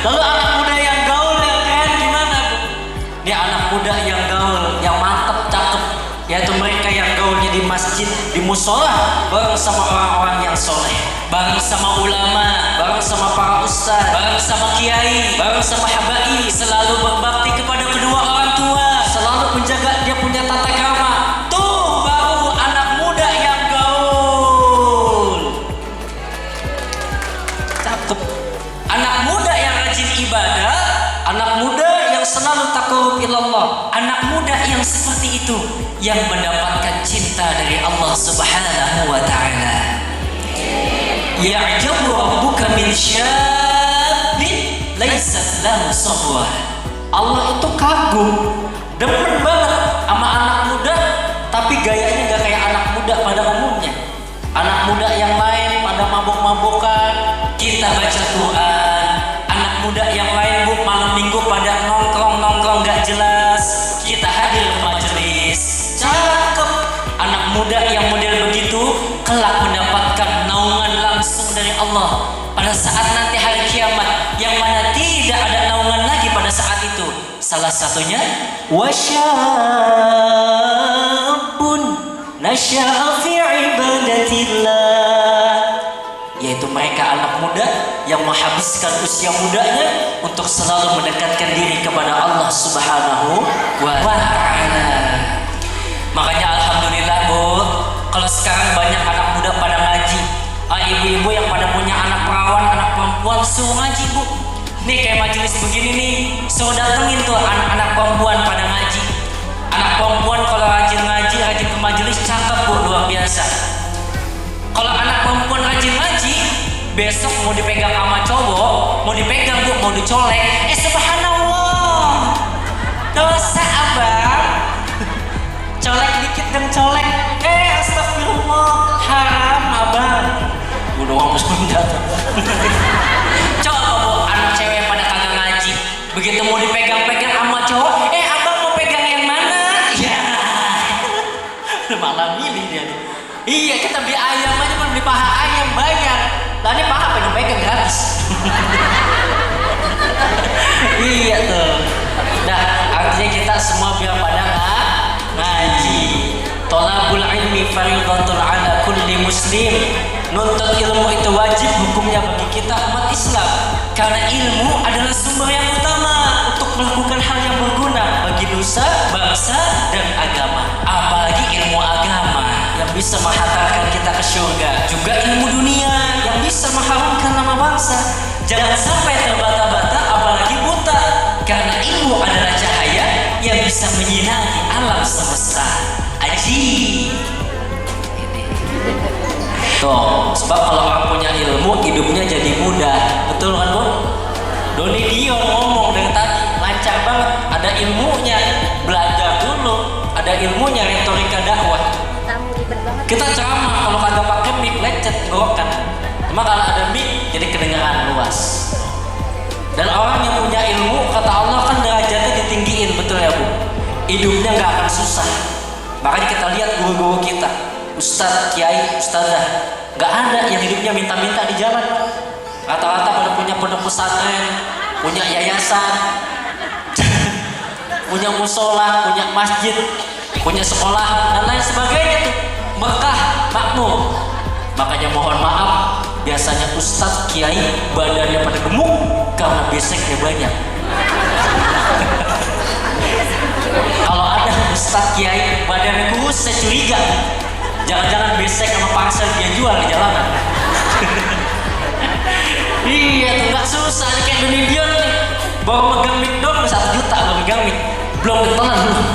Lalu anak muda yang gaul yang keren gimana bu? Ini anak muda yang gaul, yang mantep, cakep, yaitu mereka yang gaulnya di masjid, di musola, bareng sama orang-orang yang soleh, bareng sama ulama, bareng sama para ustaz, bareng sama kiai, bareng sama habai, selalu berbakti kepada kedua orang tua, selalu menjaga dia punya tata krama. Tuh baru anak muda yang gaul, cakep. Anak muda yang rajin ibadah, anak muda yang selalu takut ilallah, anak muda yang seperti itu yang mendapatkan cinta dari Allah Subhanahu wa ta'ala. Ya'jabu rabbuka min syabin laysat lahu sahwah. Allah itu kagum, demen banget sama anak muda, tapi gayanya gak kayak anak muda pada umumnya. Anak muda yang lain pada mabok-mabokan, kita baca Quran. Anak muda yang lain bu, malam minggu pada nongkrong gak jelas, kita hadir majelis. Cakep. Anak muda yang model begitu kelak mendapatkan naungan langsung dari Allah pada saat nanti hari kiamat, yang mana tidak ada naungan lagi pada saat itu. Salah satunya wasyabun nasya'a fi ibadatillah, yaitu mereka anak muda yang menghabiskan usia mudanya untuk selalu mendekatkan diri kepada Allah Subhanahu wa ta'ala. Makanya alhamdulillah bu, kalau sekarang banyak anak muda pada ngaji. Ibu-ibu yang pada punya anak perawan, anak perempuan, suruh ngaji bu. Nih kayak majelis begini nih, suruh datengin tuh anak-anak perempuan pada ngaji. Anak perempuan kalau rajin ngaji, rajin ke majelis, cakep bu, luar biasa. Kalau anak perempuan rajin ngaji, besok mau dipegang sama cowok, mau dipegang bu, mau dicolek, subhanallah, dosa abang. Colek dikit dan colek, astagfirullah, haram abang. Gue doang mesti jatuh. Coba bu, anak cewek pada kagak ngaji, begitu mau dipegang-pegang sama cowok, abang mau pegang yang mana? Ya, malah milih dia. Iya, kita beli ayam aja kan, beli paha ayam bayar. Lah ini paha pegang-pegang gratis. Iya tuh. Nah, artinya kita semua biar pada ngaji. Thalabul ilmi fardhatun ala kulli muslim. nuntut ilmu itu wajib hukumnya bagi kita umat Islam, karena ilmu adalah sumber yang utama untuk melakukan hal yang berguna bagi nusa, bangsa, dan agama. Apalagi ilmu agama yang bisa menghantarkan kita ke surga, juga ilmu dunia yang bisa mengharumkan nama bangsa. Jangan sampai terbata-bata apalagi buta, karena ilmu adalah cahaya yang bisa menyinari alam semesta. Aji. Tuh, sebab kalau orang punya ilmu, hidupnya jadi mudah. Betul kan, Bu? Doni Dion ngomong dari tadi, lancar banget. Ada ilmunya, belajar dulu. Ada ilmunya, retorika dakwah. Kita ceramah, kalau kagak pakai mic, lecet, gorokan. Cuma kalau ada mic, jadi kedengaran luas. Dan orang yang punya ilmu, kata Allah kan derajatnya ditinggiin, betul ya, Bu? Hidupnya gak akan susah. Makanya kita lihat guru-guru kita, ustadz, kiai, ustadzah, gak ada yang hidupnya minta-minta di jalan. Rata-rata pada punya pondok pesantren, punya yayasan, punya musola, punya masjid, punya sekolah, dan lain sebagainya tuh. Berkah, makmur. Makanya mohon maaf, biasanya ustadz, kiai, badannya pada gemuk karena beseknya banyak. Kalau ada ustadz, kiai, badannya kurus, saya curiga. Jangan-jangan besek sama pangsel dia jual di jalanan. Iya tuh, gak susah. Ini kayak Doni Dion nih, baru megang mic dong 1 juta baru megang mic. Belum ditelan belum.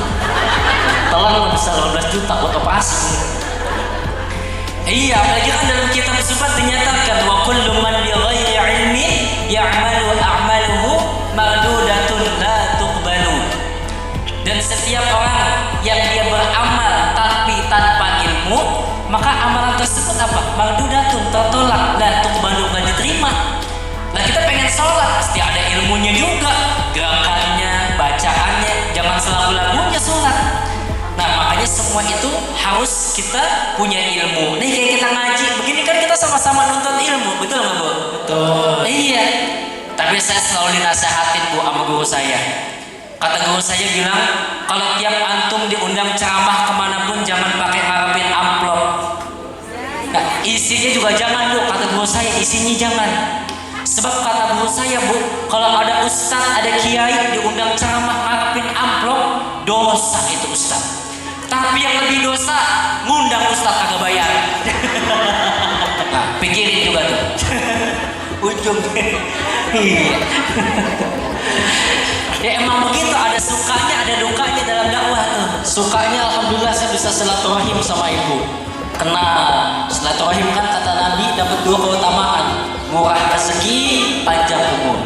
Telan bisa 15 juta buat operasi. Iya, apalagi kan dalam kitab sifat dinyatakan wa kullu man bi ghairi ilmi ya'malu a'maluhu mardudatun la tuqbalu. Dan setiap orang yang dia beramal tapi tanpa ilmu, maka amalan tersebut apa? Mardudatun, tertolak, la tuqbalu, gak diterima. Nah, kita pengen sholat, pasti ada ilmunya juga, gerakannya, bacaannya, jangan selalu lagunya sholat. Nah, makanya semua itu harus kita punya ilmu. Nih kayak kita ngaji begini kan, kita sama-sama nuntut ilmu, betul nggak, Bu? Betul. Iya. Tapi saya selalu dinasehatin, Bu, sama guru saya. Kata guru saya bilang, kalau tiap antum diundang ceramah kemanapun jangan pakai ngarepin amplop. Nah, isinya juga jangan, Bu. Kata guru saya, isinya jangan. Sebab kata guru saya, Bu, kalau ada ustadz, ada kiai diundang ceramah ngarepin amplop, dosa itu ustadz. Tapi yang lebih dosa, ngundang ustadz kagak bayar. Nah, pikirin juga tuh. Ujung. Iya. Ya emang begitu, ada sukanya, ada dukanya dalam dakwah tuh. Sukanya alhamdulillah saya bisa silaturahim sama ibu. Kenal, silaturahim kan kata Nabi dapat 2 keutamaan, murah rezeki, panjang umur.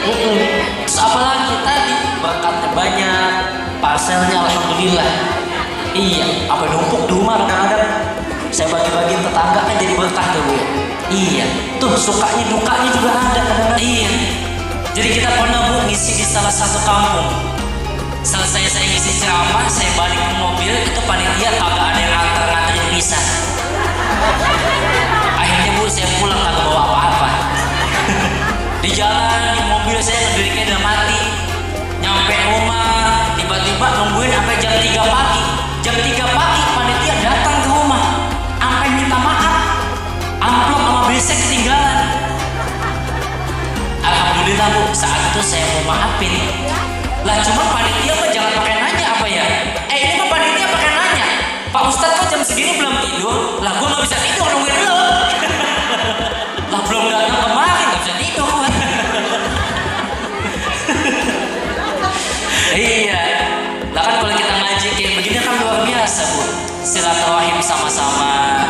Terus apalagi tadi berkatnya banyak, parselnya alhamdulillah. Iya, apa numpuk di rumah kadang-kadang saya bagi-bagi tetangga kan jadi berkah tuh, Bu. Iya, tuh sukanya dukanya juga ada kadang-kadang. Iya. Jadi kita pernah, Bu, ngisi di salah satu kampung. Selesai saya ngisi ceramah, saya balik ke mobil, itu panitia kagak ada yang nganter-nganterin bisa. Akhirnya, Bu, saya pulang kagak bawa apa-apa. Di jalan, di mobil saya ngedriknya udah mati. Nyampe rumah, tiba-tiba nungguin sampai jam 3 pagi. Jam 3 pagi panitia datang ke rumah, sampai minta maaf. Amplop sama besek ketinggalan. Alhamdulillah, Bu, saat itu saya mau maafin. Lah cuma panitia mah jangan pakai nanya apa ya? Ini mah panitia pakai nanya, Pak Ustadz kok jam segini belum tidur? Lah gua gak bisa tidur nungguin lo. Lah belum datang kemarin gak bisa tidur. Iya. Lah kan kalau kita ngaji kayak begini kan luar biasa, Bu. Silaturahim sama-sama,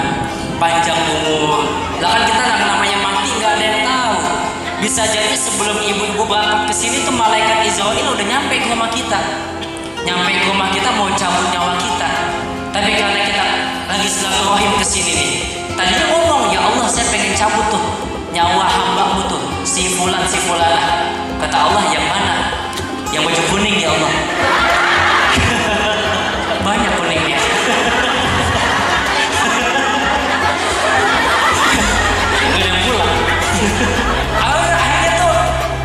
panjang umur. Lah kan kita namanya mati gak ada yang tahu. Bisa jadi sebelum ibu-ibu berangkat ke sini tuh malaikat Israil udah nyampe ke rumah kita. Nyampe ke rumah kita mau cabut nyawa kita. Tapi karena kita lagi silaturahim ke sini nih. Tadinya ngomong, "Ya Allah, saya pengen cabut tuh nyawa hamba-Mu tuh, si fulan si fulanah." Kata Allah, "Yang mana?" "Yang baju kuning, ya Allah." Banyak kuningnya. Gak ada yang pulang. Akhirnya tuh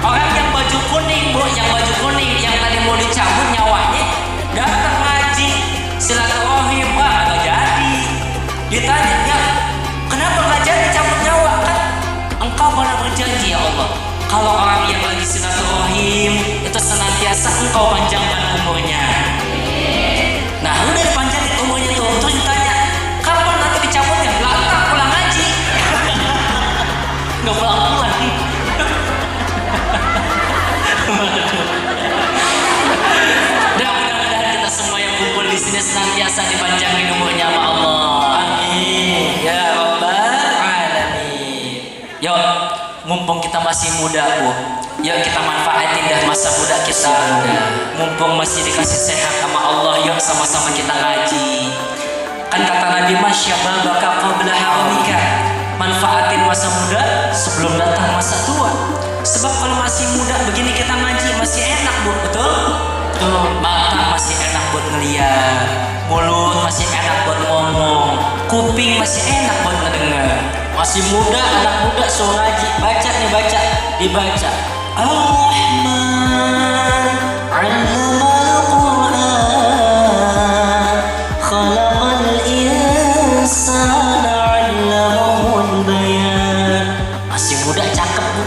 orang yang baju kuning, Bu, yang baju kuning yang tadi mau dicabut nyawanya datang ngaji silaturahim, Pak, nggak jadi. Ditanya, "Ya, kenapa nggak jadi?" senantiasa engkau panjangkan umurnya. Nah, udah dipanjangin umurnya tuh, terus ditanya, kapan nanti dicabutnya? Lah, entar pulang ngaji. Nggak pulang-pulang. Dan mudah-mudahan kita semua yang kumpul di sini senantiasa dipanjangin umurnya sama Allah. Amin. Ya Rabbal Alamin. Yuk, mumpung kita masih muda, Bu. Yuk kita manfaatin dah masa muda kita. Mumpung masih dikasih sehat sama Allah, yuk sama-sama kita ngaji. Kan kata Nabi, masyababaka qabla haramika. Manfaatin masa muda sebelum datang masa tua. Sebab kalau masih muda begini kita ngaji masih enak, Bu. Betul? Betul. Mata masih enak buat ngeliat, mulut masih enak buat ngomong, kuping masih enak buat ngedengar. Masih muda, anak muda suruh ngaji. Baca nih, baca, dibaca. Ar-Rahman 'allamal Qur'an, khalaqal insana 'allamahul bayan. Masih muda cakep, Bu.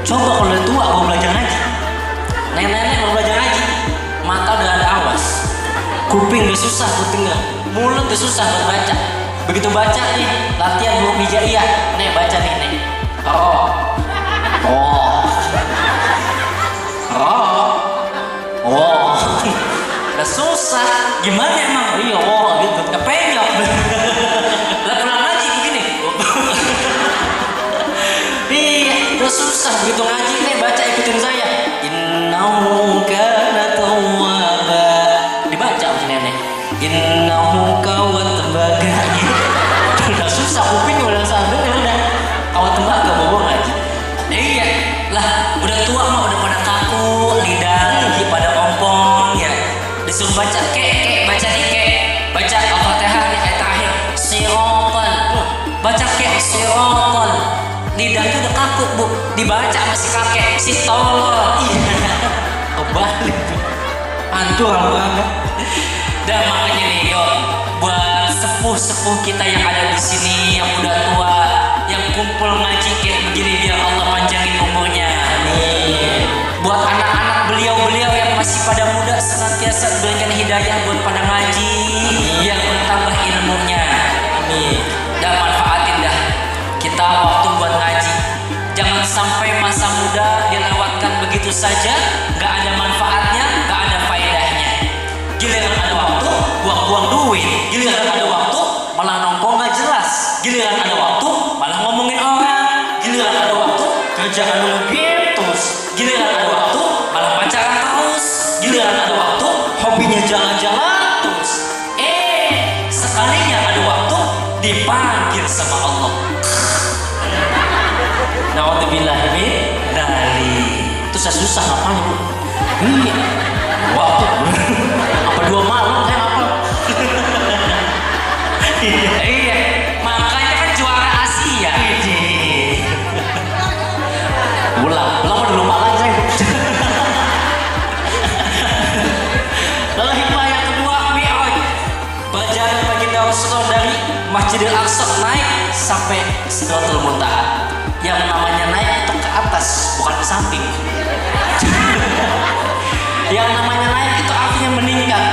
Coba kalau udah tua mau belajar ngaji. Nenek-nenek mau belajar ngaji, mata udah ada awas, kuping udah susah buat dengar, mulut udah susah buat baca. Begitu baca nih, latihan huruf hijaiyah. Nih baca nih, nih. Oh. Oh. Oh. Oh. Udah susah. Gimana emang? Iya, oh gitu. Kepenyok. Lah pulang ngaji begini. Iya, udah susah begitu ngaji nih, baca ikutin saya. Innahu kana tawwaba. Dibaca nenek. Innahu kawatbaga. Udah susah, kuping udah sadar udah kawat tembaga bobo ngaji. Iya lah, udah tua mah udah pada kaku, lidah lagi pada ompong ya. Disuruh baca kek baca nih kek, baca Al-Fatihah nih ayat terakhir. Sirotol, baca kek sirotol. Lidahnya udah kaku, Bu, dibaca masih kakek si tolol. Iya, kebalik tuh. Antu orang. Dan makanya nih, yuk, buat sepuh-sepuh kita yang ada di sini, yang udah tua, yang kumpul ngaji kayak begini, biar Allah panjangin umurnya. Amin. Buat anak-anak beliau-beliau yang masih pada muda, senantiasa diberikan hidayah buat pada ngaji, yang bertambah ilmunya. Amin. Dan manfaatin dah kita waktu buat ngaji. Jangan sampai masa muda dilewatkan begitu saja, nggak ada manfaatnya, nggak ada faedahnya. Giliran ada waktu, buang-buang duit. Giliran ada waktu, malah nongkrong nggak jelas. Giliran ada waktu, malah ngomongin orang. Giliran ada waktu, kerjaan ngegitus. Giliran ada waktu, malah pacaran terus. Giliran ada waktu, hobinya jalan-jalan terus. Sekalinya ada waktu, dipanggil sama Allah. Na'udzubillah min dzalik. Itu saya susah ngapain, Bu? Iya. Waktu. Apa 2 malam saya ngapal. Iya. Makanya kan juara Asia. Ulang udah lupa lagi saya. Lalu hikmah yang kedua, Mi'raj. Perjalanan baginda Rasulullah dari Masjidil Aqsa naik sampai Sidratul Muntaha. Yang namanya naik itu ke atas, bukan ke samping. Yang namanya naik itu artinya meningkat.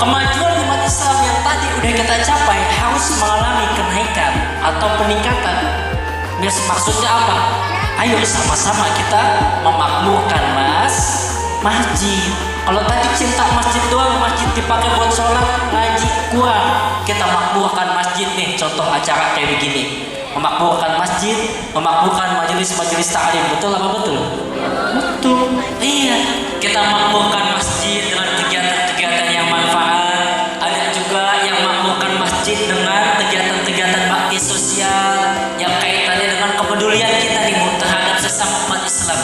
Kemajuan umat Islam yang tadi udah kita capai harus mengalami kenaikan atau peningkatan. Maksudnya apa? Ayo sama-sama kita memakmurkan masjid. Kalau tadi cinta masjid doang, masjid dipakai buat sholat, ngaji, kurang. Kita makmurkan masjid nih, contoh acara kayak begini. Memakmurkan masjid, memakmurkan majelis-majelis ta'lim. Betul apa betul? Betul. Iya. Kita makmurkan masjid dengan kegiatan-kegiatan yang manfaat. Ada juga yang makmurkan masjid dengan kegiatan-kegiatan bakti sosial yang kaitannya dengan kepedulian kita nih terhadap sesama umat Islam.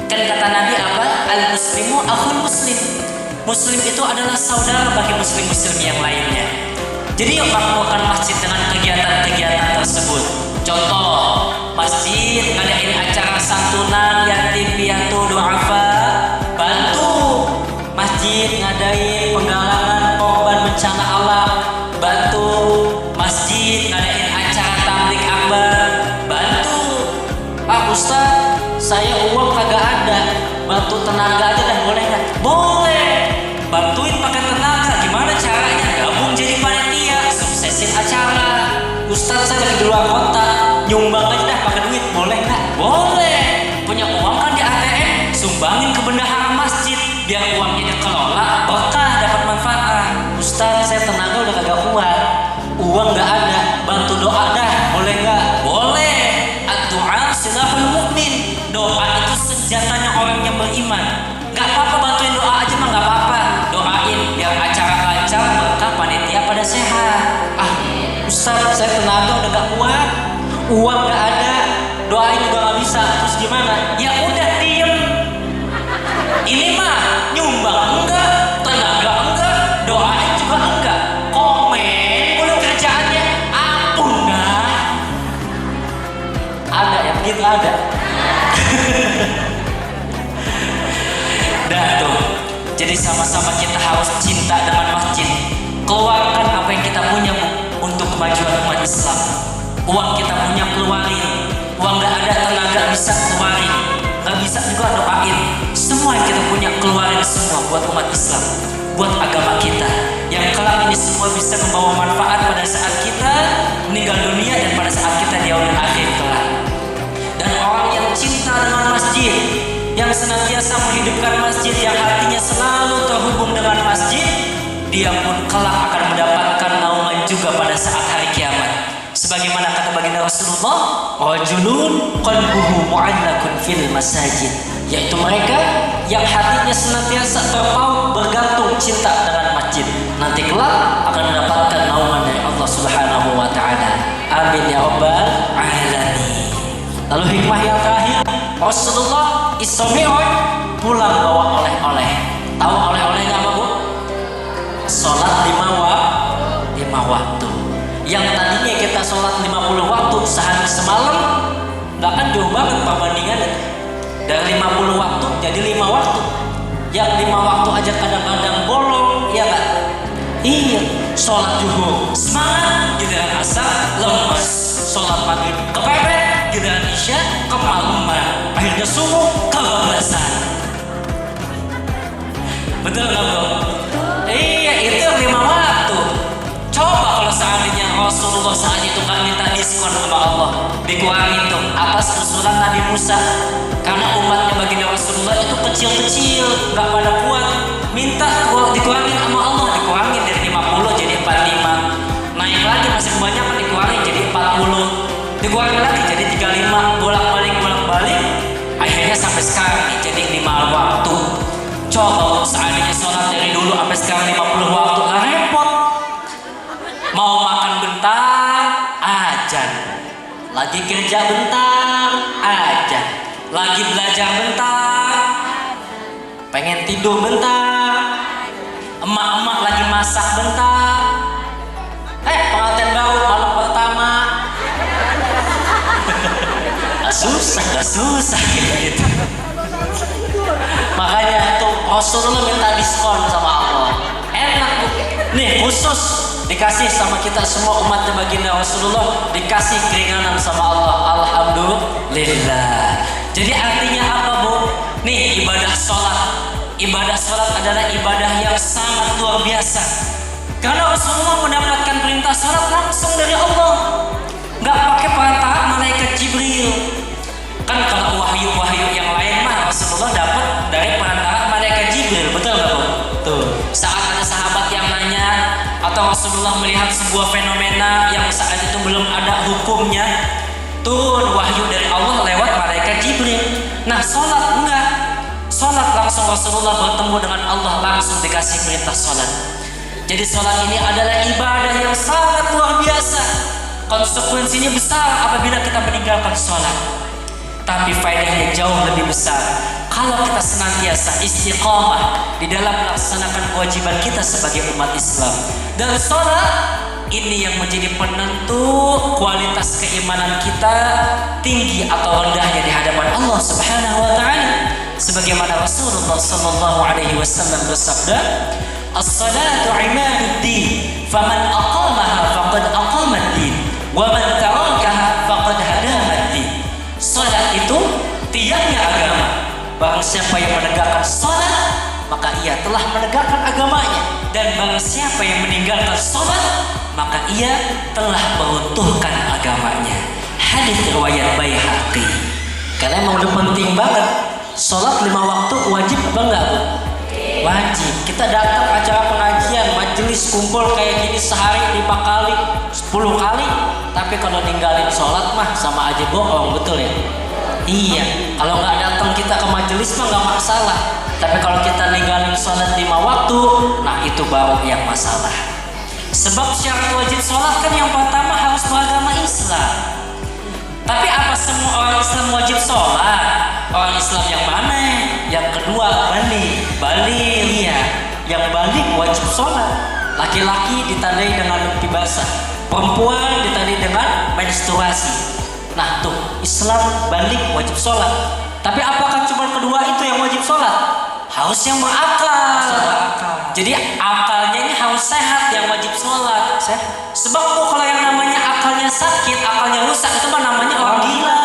Kan kata Nabi apa? Al-muslimu akhul muslim. Muslim itu adalah saudara bagi muslim-muslim yang lainnya. Jadi yuk makmurkan masjid dengan kegiatan-kegiatan tersebut. Contoh, masjid ngadain acara santunan yatim piatu du'afa, bantu. Masjid ngadain penggalangan korban bencana alam, bantu. Masjid ngadain acara tabligh akbar, bantu. Pak Ustaz, saya uang kagak ada, bantu tenaga aja dah boleh Ustadz saya lagi di luar kota, nyumbang aja dah pakai duit, boleh nggak? Boleh. Punya uang kan di ATM, sumbangin ke bendahara masjid, biar uangnya dikelola, berkah, dapat manfaat. Ustadz saya tenaga udah kagak kuat, uang nggak ada, bantu doa dah, boleh nggak? Boleh. Ad-du'a silahul mu'min, doa itu senjatanya orang yang beriman. Nggak apa-apa, bantuin doa aja mah nggak apa-apa, doain biar acara lancar, berkah, panitia pada sehat. Ustaz, saya tenaga udah gak kuat, uang gak ada, doain juga gak bisa, terus gimana? Ya udah diem. Ini mah nyumbang enggak, tenaga enggak, doain juga enggak, komen mulu kerjaannya, ampun dah. Ada yang begitu ada. Dah tuh. Jadi sama-sama kita harus cinta dengan masjid. Keluarkan apa yang kita punya untuk kemajuan umat Islam. Uang kita punya, keluarin. Uang gak ada, tenaga bisa keluarin, gak bisa juga doain. Semua yang kita punya keluarin semua buat umat Islam, buat agama kita, yang kelak ini semua bisa membawa manfaat pada saat kita meninggal dunia dan pada saat kita di yaumil akhir kelak. Dan orang yang cinta dengan masjid, yang senantiasa menghidupkan masjid, yang hatinya selalu terhubung dengan masjid, dia pun kelak akan mendapatkan naungan juga pada saat hari kiamat. Sebagaimana kata baginda Rasulullah, rajulun qalbuhu mu'allaqun fil masajid, yaitu mereka yang hatinya senantiasa terpaut bergantung cinta dengan masjid, nanti kelak akan mendapatkan naungan dari Allah Subhanahu wa taala. Amin ya rabbal alamin. Lalu hikmah yang terakhir, Rasulullah Isra Mi'raj pulang bawa oleh-oleh. Tahu oleh-olehnya apa, Bu? Sholat 5 waktu. Yang tadinya kita sholat 50 waktu sehari semalam, nggak kan jauh banget perbandingannya. Dari 50 waktu jadi 5 waktu. Yang 5 waktu aja kadang-kadang bolong, ya nggak? Iya. Sholat zuhur semangat, giliran asar lemes. Sholat maghrib kepepet, giliran isya kemalaman. Akhirnya subuh kebablasan. Betul nggak, Bro? Iya, itu 5 waktu. Coba kalau seandainya Rasulullah saat itu kan minta diskon sama Allah, dikurangin tuh atas usulan Nabi Musa, karena umatnya baginda Rasulullah itu kecil-kecil, nggak pada kuat, minta dikurangin sama Allah, dikurangin dari 50 jadi 45, naik lagi masih kebanyakan, dikurangin jadi 40, dikurangin lagi jadi 35, bolak-balik, akhirnya sampai sekarang nih jadi 5 waktu. Coba seandainya sholat dari dulu sampai sekarang 50 waktu, lah repot. Mau makan bentar, ajan. Lagi kerja bentar, ajan. Lagi belajar bentar, pengen tidur bentar. Emak-emak lagi masak bentar. Pengantin baru malam pertama. Gak susah gitu. Makanya tuh Rasulullah minta diskon sama Allah. Enak tuh. Nih khusus dikasih sama kita semua umatnya baginda Rasulullah, dikasih keringanan sama Allah. Alhamdulillah. Jadi artinya apa, Bu? Nih ibadah sholat. Ibadah sholat adalah ibadah yang sangat luar biasa. Karena Rasulullah mendapatkan perintah sholat langsung dari Allah, nggak pakai perantara malaikat Jibril. Kan kalau wahyu-wahyu yang lain mah Rasulullah dapat dari perantara malaikat Jibril, betul nggak, Bu? Tuh. Saat ada sahabat yang nanya atau Rasulullah melihat sebuah fenomena yang saat itu belum ada hukumnya, turun wahyu dari Allah lewat malaikat Jibril. Nah, sholat enggak. Sholat langsung Rasulullah bertemu dengan Allah, langsung dikasih perintah sholat. Jadi sholat ini adalah ibadah yang sangat luar biasa. Konsekuensinya besar apabila kita meninggalkan sholat. Tapi faedahnya jauh lebih besar kalau kita senantiasa istiqamah di dalam melaksanakan kewajiban kita sebagai umat Islam. Dan sholat ini yang menjadi penentu kualitas keimanan kita tinggi atau rendahnya di hadapan Allah Subhanahu wa taala. Sebagaimana Rasulullah sallallahu alaihi wasallam bersabda, "As-salatu 'imaduddin, faman aqamaha faqad aqamad-din, wa man tarakaha faqad hadamad-din." Salat itu tiangnya agama. Barang siapa yang menegakkan salat, maka ia telah menegakkan agamanya. Dan barang siapa yang meninggalkan salat, maka ia telah meruntuhkan agamanya. Hadis riwayat Baihaqi. Karena emang udah penting banget. Sholat 5 waktu wajib apa enggak? Wajib. Kita datang acara pengajian, majelis kumpul kayak gini sehari 5 kali, 10 kali, tapi kalau ninggalin sholat mah sama aja bohong, betul ya? Iya. Kalau nggak datang kita ke majelis mah nggak masalah. Tapi kalau kita ninggalin sholat 5 waktu, nah itu baru yang masalah. Sebab syarat wajib sholat kan yang pertama harus beragama Islam. Tapi apa semua orang Islam wajib sholat? Orang Islam yang mana? Yang kedua balik. Iya, yang balik wajib sholat. Laki-laki ditandai dengan mimpi basah, perempuan ditandai dengan menstruasi. Nah tuh, Islam balik wajib sholat. Tapi apakah cuma kedua itu yang wajib sholat? Harus yang berakal. Jadi akalnya ini harus sehat yang wajib sholat. Sebab kalau yang namanya akalnya sakit, akalnya rusak, itu mah namanya orang gila.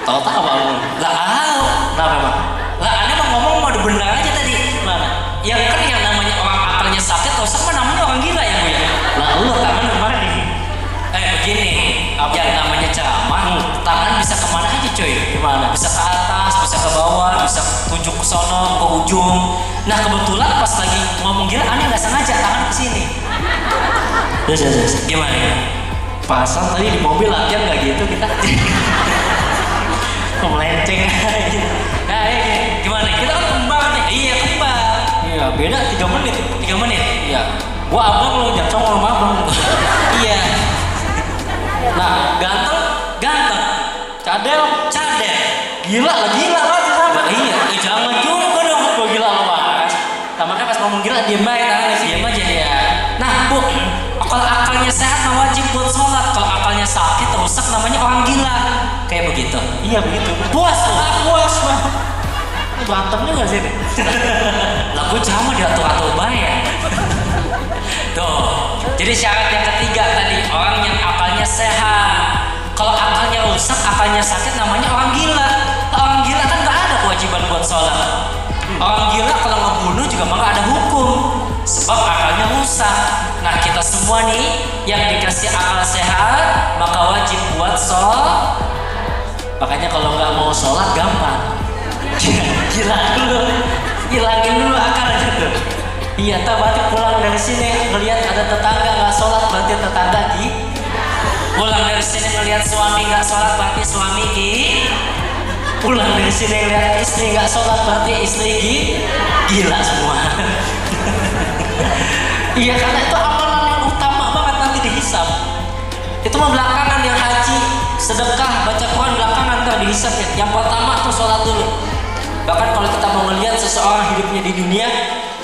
Tahu-tahu kamu? Lah tahu. Kenapa emang? Lah aneh mah ngomong mau benar aja tadi. Mana? Yang kan yang namanya orang akalnya sakit, rusak mah namanya orang gila ya bu ya. Lah lu tangan kemana nih? Begini, yang namanya ceramah, tangan bisa kemana aja cuy? Gimana? Bisa ke atas, bisa ke bawah, bisa tunjuk ke sono, ke ujung. Nah kebetulan pas lagi ngomong gila, aneh nggak sengaja tangan ke sini. Gimana ya? Pasang tadi di mobil latihan nggak gitu kita? Melenceng aja. Nah ini gimana? Kita kan kembar nih. Iya kembar. Iya beda 3 menit. Iya. Gua abang lo jatuh sama abang. Iya. Nah ganteng. Cadel. Gila lah sama. Iya. Jangan juga dong gua gila lo mas. Nah makanya pas ngomong gila diem aja ya. Nah bu, kalau akalnya sehat mah wajib buat sholat. Kalau akalnya sakit rusak namanya orang gila. Kayak begitu. Iya begitu. Puas mah. Berantem juga sih. Lagu ceramah diatur-atur baik. Tuh. Jadi syarat yang ketiga tadi, orang yang akalnya sehat. Kalau akalnya rusak, akalnya sakit namanya orang gila. Orang gila kan gak ada kewajiban buat sholat. Orang gila kalau ngebunuh juga mah gak ada hukum. Sebab akalnya rusak. Nah kita semua nih yang dikasih akal sehat, maka wajib buat sholat. Makanya kalau nggak mau sholat gampang. Gila dulu, hilangin dulu akalnya tuh. Iya, berarti pulang dari sini ngelihat ada tetangga nggak sholat, berarti tetangga pulang dari sini ngelihat suami nggak sholat, berarti suami pulang dari sini ngelihat istri nggak sholat, berarti istri gila semua. Iya, karena itu amalan yang utama banget nanti dihisab. Itu mah belakangan yang haji, sedekah, baca Quran belakangan ntar dihisab ya. Yang pertama tuh sholat dulu. Bahkan kalau kita mau ngelihat seseorang hidupnya di dunia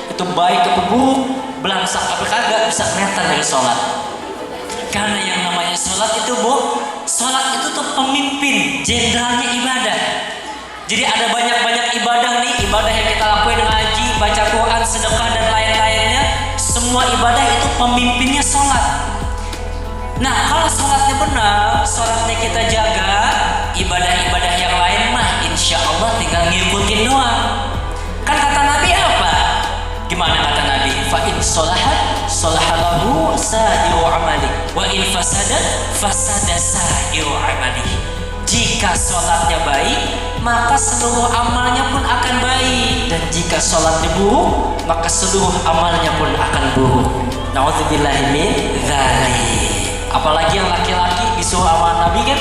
itu baik atau buruk, belangsak apa kagak, bisa kelihatan dari sholat. Karena yang namanya sholat itu sholat itu tuh pemimpin, jenderalnya ibadah. Jadi ada banyak ibadah nih, ibadah yang kita lakuin, ngaji, baca Quran, sedekah dan lain-lainnya. Semua ibadah itu pemimpinnya sholat. Nah kalau sholatnya benar, sholatnya kita jaga, ibadah-ibadah yang lain mah insya Allah tinggal ngikutin doang. Kan kata Nabi apa? Gimana kata Nabi? Fa in sholahat sholahalahu sa'iru amali, wa in fasadat fasada sa'iru amali. Jika sholatnya baik, maka seluruh amalnya pun akan baik. Dan jika sholatnya buruk, maka seluruh amalnya pun akan buruk. Na'udzubillahi min dzalik. Apalagi yang laki-laki disuruh sama Nabi kan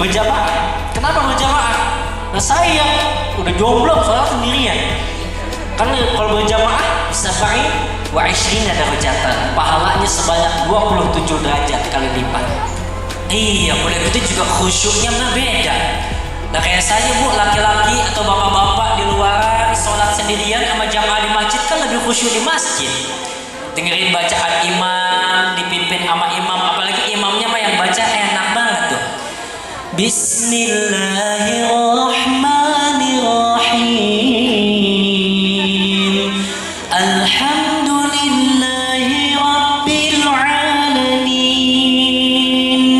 berjamaah. Kenapa berjamaah? Nah saya udah jomblo sholat sendirian. Karena kalau berjamaah bisa baik wa 20 darajatan, pahalanya sebanyak 27 derajat kali lipat. Iya, boleh gitu juga khusyuknya mah beda. Nah kayak saya bu, laki-laki atau bapak-bapak di luaran sholat sendirian sama jamaah di masjid kan lebih khusyuk di masjid. Dengerin bacaan imam, dipimpin sama imam, apalagi imamnya mah yang baca enak banget tuh. Bismillahirrahmanirrahim. Alhamdulillahi rabbil alamin.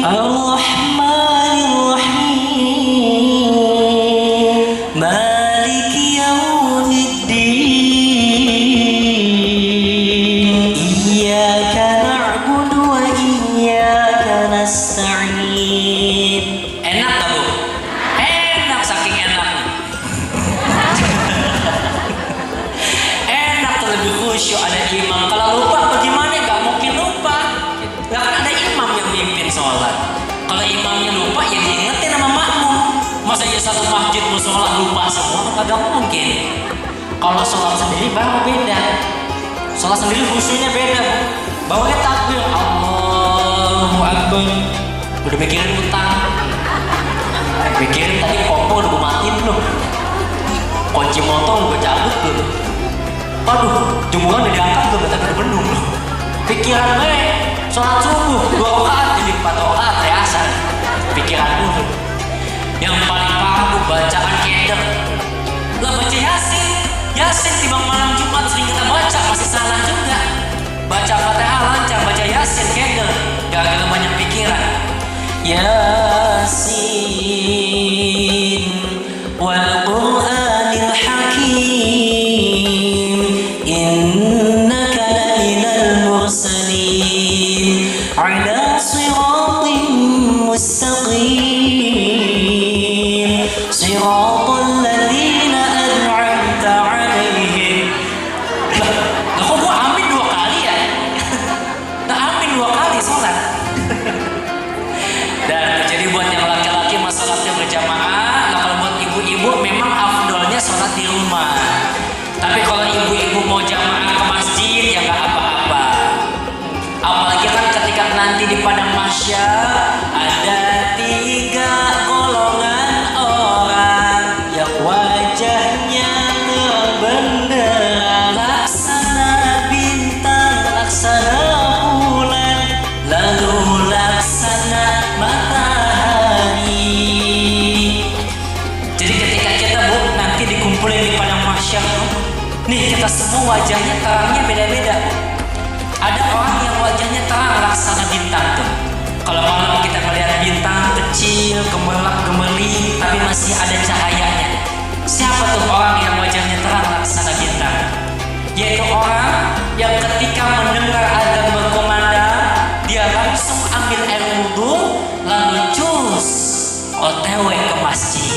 Ar-Rahmanirrahim. Maliki yaumiddin. khusyuk, ada imam. Kalau lupa bagaimana? Gak mungkin lupa. Gak kan ada imam yang mimpin sholat. Kalau imamnya lupa ya diingetin sama makmum. Masa ya satu masjid musola lupa semua? Gak mungkin. Kalau sholat sendiri baru beda. Sholat sendiri khusyuknya beda. Bawanya takbir, Allahu Akbar. Udah mikirin utang, mikirin tadi kompor udah gue matiin belum, kunci motor gue cabut belum, aduh jemuran udah diangkat gue betapa udah bendung loh. Pikiran gue sholat subuh 2 rakaat jadi 4 rakaat kayak asal. Pikiran gue yang paling parah gue bacaan keder lah, baca Yasin timbang malam Jumat sering kita baca masih salah juga. Baca Fatihah lancar, baca Yasin keder gara-gara banyak pikiran. Yasin wal Qur'anil Hakim innaka laminal mursalin ala siratin mustaqim siratal ladzina an'amta 'alaihim. Lah kok gua amin 2 kali ya? Nah amin 2 kali sholat. Dan jadi buat yang laki-laki masalahnya berjamaah. Nah kalau buat ibu-ibu memang afdolnya sholat di rumah. Tapi kalau ibu-ibu mau jamaah ke masjid ya nggak apa-apa. Apalagi kan ketika nanti di padang mahsyar ada 3 golongan orang yang wajahnya terbenderang laksana bintang, laksana bulan, lalu laksana matahari. Jadi ketika kita nanti dikumpulin di padang mahsyar, nih kita semua wajahnya terangnya beda-beda. Ada orang yang wajahnya terang laksana bintang tuh. Kalau malam kita melihat bintang kecil, gemerlap-gemerling, tapi masih ada cahayanya. Siapa tuh orang yang wajahnya terang laksana bintang? Yaitu orang yang ketika mendengar adzan berkumandang, dia langsung ambil air wudhu, lalu cus OTW ke masjid.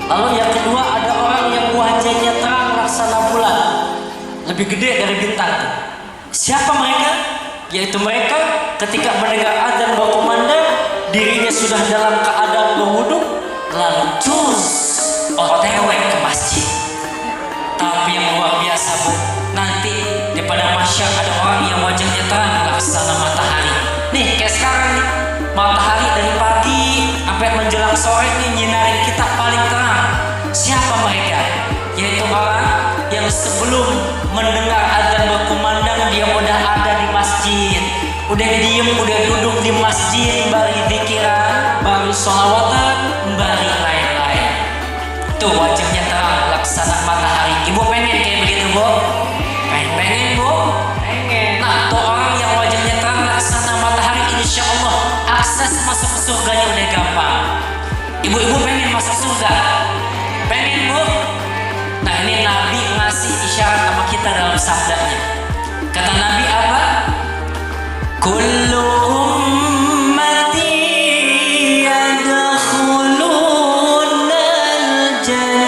Lalu yang kedua ada orang yang wajahnya terang laksana bulan, lebih gede dari bintang tuh. Siapa mereka? Yaitu mereka ketika mendengar adzan berkumandang, dirinya sudah dalam keadaan berwudhu, lalu cus OTW ke masjid. Tapi yang luar biasa bu, nanti di padang mahsyar ada orang yang wajahnya terang laksana matahari. Nih kayak sekarang nih, matahari dari pagi sampai menjelang sore nih nyinarin kita paling terang. Siapa mereka? Yaitu orang yang sebelum mendengar adzan berkumandang dia udah ada di masjid, udah diem, udah duduk di masjid, bari pikiran, baru sholawatan, bari lain-lain. Tuh wajahnya terang laksana matahari. Ibu pengen kayak begitu bu? Pengen bu? Pengen. Nah tuh orang yang wajahnya terang laksana matahari, insya Allah akses masuk surganya udah gampang. Ibu-ibu pengen masuk surga? Pengen bu? Nah ini Nabi ngasih isyarat sama kita dalam sabdanya. Kata Nabi apa? Kullu ummati yadkhuluna al-jannah.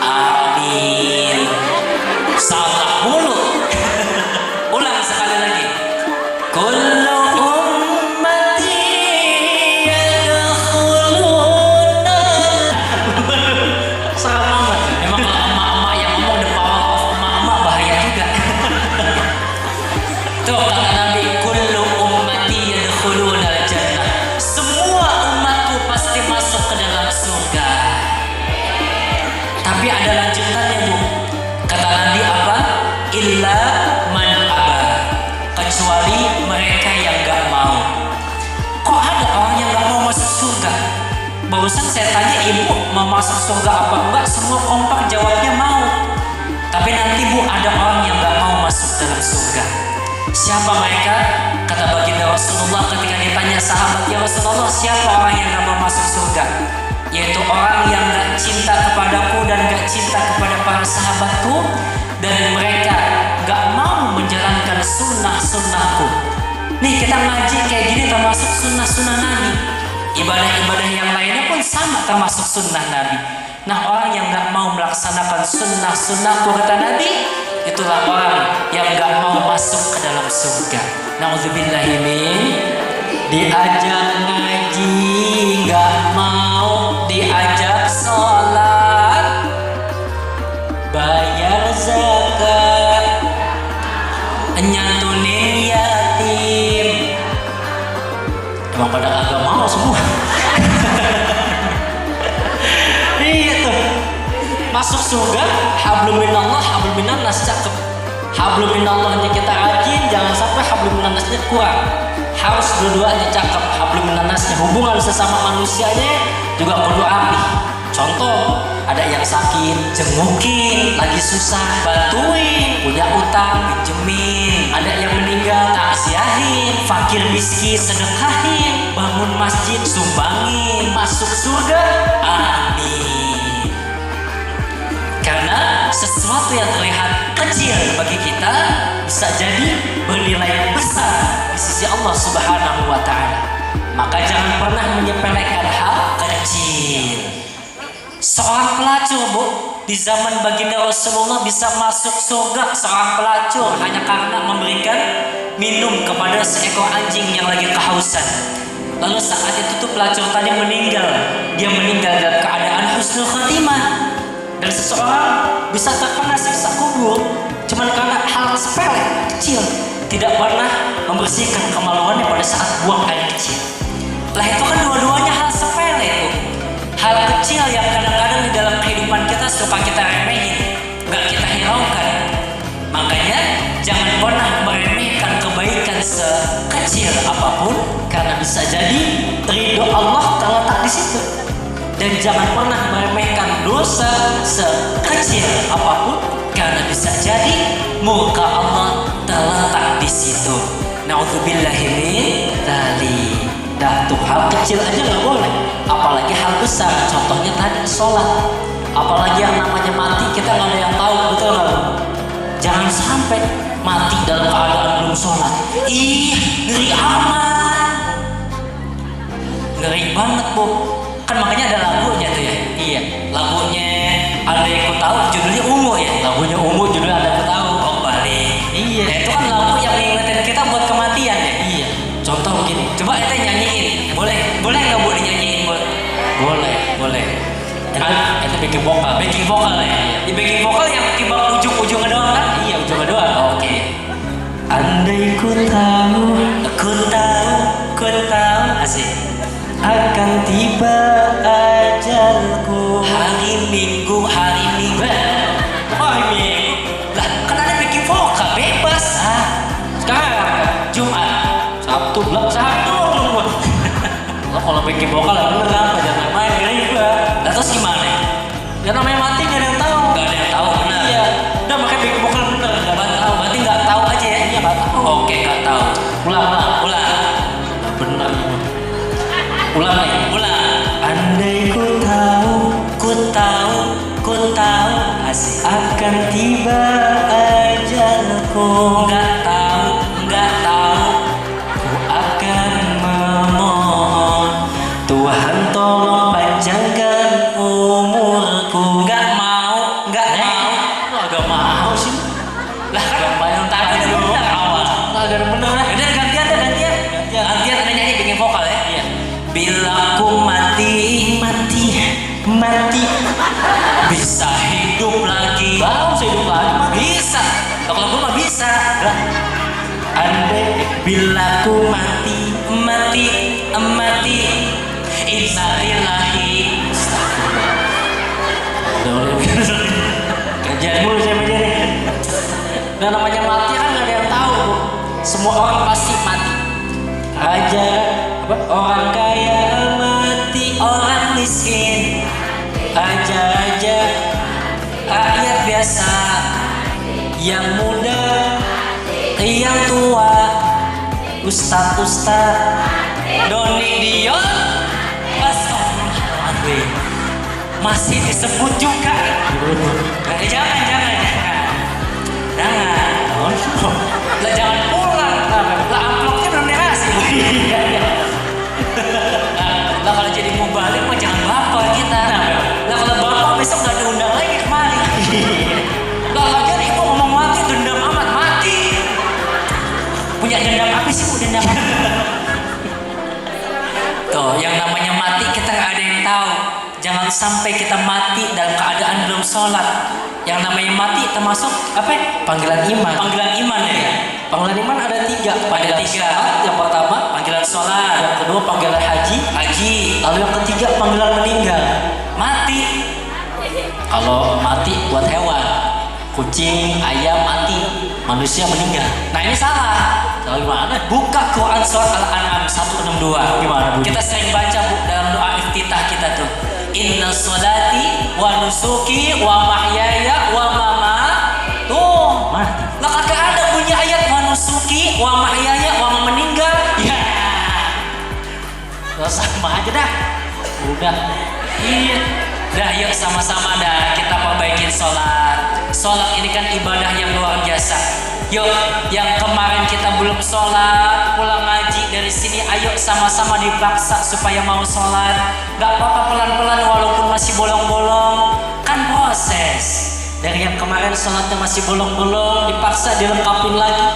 Amin. Salah mulu. Ulang sekali lagi. Kullu ummati yadkhuluna. Salah amat. Memang kalau emak-emak yang ngomong the power of emak-emak bahaya juga. Tuh kata Nabi, kullu ummati yadkhuluna al-jannah. Semua umatku pasti masuk ke dalam surga. Tapi ada lanjutannya bu. Kata Nabi apa? Illa man aba. Kecuali mereka yang gak mau. Kok ada orang yang gak mau masuk surga? Barusan saya tanya ibu mau masuk surga apa enggak, semua kompak jawabnya mau. Tapi nanti bu ada orang yang gak mau masuk dalam surga. Siapa mereka? Kata baginda Rasulullah ketika ditanya sahabat, ya Rasulullah siapa orang yang gak mau masuk surga? Yaitu orang yang gak cinta kepadaku dan gak cinta kepada para sahabatku, dan mereka gak mau menjalankan sunnah-sunnahku. Nih kita ngaji kayak gini termasuk sunnah-sunnah Nabi. Ibadah-ibadah yang lainnya pun sama termasuk sunnah Nabi. Nah, orang yang nggak mau melaksanakan sunnah-sunnahku kata Nabi, itulah orang yang nggak mau masuk ke dalam surga. Nauzubillahi min. Diajak ngaji nggak mau, diajak sholat, bayar zakat, nyantunin yatim. Emang pada agak mau semua. Iya tuh. Masuk surga, hablum minallah, hablum minannas, cakep. Hablum minallahnya kita rajin, jangan sampai hablum minannasnya kurang. Harus dua-duanya cakep. Hablum minannasnya, hubungan sesama manusianya juga perlu rapi. Contoh, ada yang sakit, jengukin, lagi susah, bantuin, punya utang, pinjemin. Ada yang meninggal, taksiahin, fakir miskin, sedekahin, bangun masjid, sumbangin, masuk surga, amin. Karena sesuatu yang terlihat kecil bagi kita bisa jadi bernilai besar di sisi Allah Subhanahu wa Ta'ala. Maka jangan pernah menyepelekan hal kecil. Seorang pelacur, Bu, di zaman baginda Rasulullah bisa masuk surga. Seorang pelacur hanya karena memberikan minum kepada seekor anjing yang lagi kehausan. Lalu saat itu tuh pelacur tadi meninggal. Dia meninggal dalam keadaan husnul khatimah. Dan seseorang bisa terkena siksa kubur cuman karena hal sepele, kecil, tidak pernah membersihkan kemaluannya pada saat buang air kecil. Lah itu kan dua-duanya hal sepele itu. Hal kecil yang kadang-kadang di dalam kehidupan kita suka kita remehin, gak kita hiraukan. Makanya jangan pernah meremehkan kebaikan sekecil apapun, karena bisa jadi ridho Allah terletak di situ. Dan jangan pernah meremehkan dosa sekecil apapun, karena bisa jadi murka Allah terletak di situ. Nauzubillahi min dzalik. Dah tuh hal kecil aja nggak boleh, apalagi hal besar. Contohnya tadi sholat, apalagi yang namanya mati kita nggak ada yang tahu, betul nggak? Jangan sampai mati dalam keadaan belum sholat. Ih, ngeri amat, ngeri banget, Bu. Kan makanya ada lagunya tuh ya. Iya, lagunya ada yang tahu, judulnya Ungu ya. Lagunya Ungu, judulnya ada yang tahu. Oh balik. Iya. Nah, itu kan lagu yang mengingatkan kita buat kematian ya. Iya. Contoh begini, coba kita nyanyiin. Boleh nggak Bu dinyanyiin? Boleh. Itu backing vokal ya. Di backing vokal yang timbang ujung-ujungnya doang kan? Iya, ujungnya doang. Oke. Andai ku tahu, asik. Akan tiba ajalku hari Minggu. Lah kan ada bikin vokal bebas. Sekarang Jumat, Sabtu lah, Sabtu lo kalau bikin vokal lah bener apa, jangan main juga. Lah terus gimana? Ya namanya mati gak ada yang tahu. Gak ada yang tahu, benar. Iya. Udah makanya bikin vokal bener. Gak tahu, berarti gak tahu aja ya. Iya gak tahu. Oke, gak tahu. Ulang. Ulang nih. Andai ku tahu asik akan tiba ajalku. Nggak tahu ku akan memohon Tuhan tolong panjangkan umurku. Nggak mau. Agak mau sih. Lah kan yang tadi bener awal. Agak bener. Udah gantian ada nyanyi bikin vokal ya. Iya. Bila ku mati bisa hidup lagi. Bisa. Kalau gue mah bisa. Andai bila ku mati innalillahi. Kerjaan mulu saya begini. Nah namanya mati kan gak ada yang tahu, Bu. Semua orang pasti mati. Orang kaya mati, orang miskin aja rakyat biasa, yang muda, yang tua, ustaz, Doni Dion, astagfirullahaladzim, masih disebut juga. Jangan. Lah jangan pulang. Lah amplopnya belum dikasih. Lah kalau jadi mubalik mah jangan baper kita. Lah kalau baper tahu, jangan sampai kita mati dalam keadaan belum sholat. Yang namanya mati termasuk apa? Panggilan iman. Panggilan iman ya. Panggilan iman ada 3. Ada 3. Yang pertama Panggilan sholat, yang kedua panggilan haji, lalu yang ketiga panggilan meninggal. mati. Kalau mati buat hewan, kucing, ayam mati, manusia meninggal. Nah ini salah. Kalau gimana? Buka Quran surat Al-An'am 162. Gimana bunyi? Kita sering baca dalam doa iftitah kita tuh. Inna sholati wa nusuki wa mahyaya wa mamati. Tuh. Mati. Lah kagak ada bunyi ayat wa nusuki wa mahyaya wa meninggal. Ya. Sama aja dah. Udah. Iya. Dah yuk sama-sama dah kita perbaikin sholat. Sholat ini kan ibadah yang luar biasa. Yuk, yang kemarin kita belum sholat, pulang ngaji dari sini, ayo sama-sama dipaksa supaya mau sholat. Gak apa-apa pelan-pelan walaupun masih bolong-bolong. Kan proses. Dari yang kemarin sholatnya masih bolong-bolong, dipaksa dilengkapin lagi.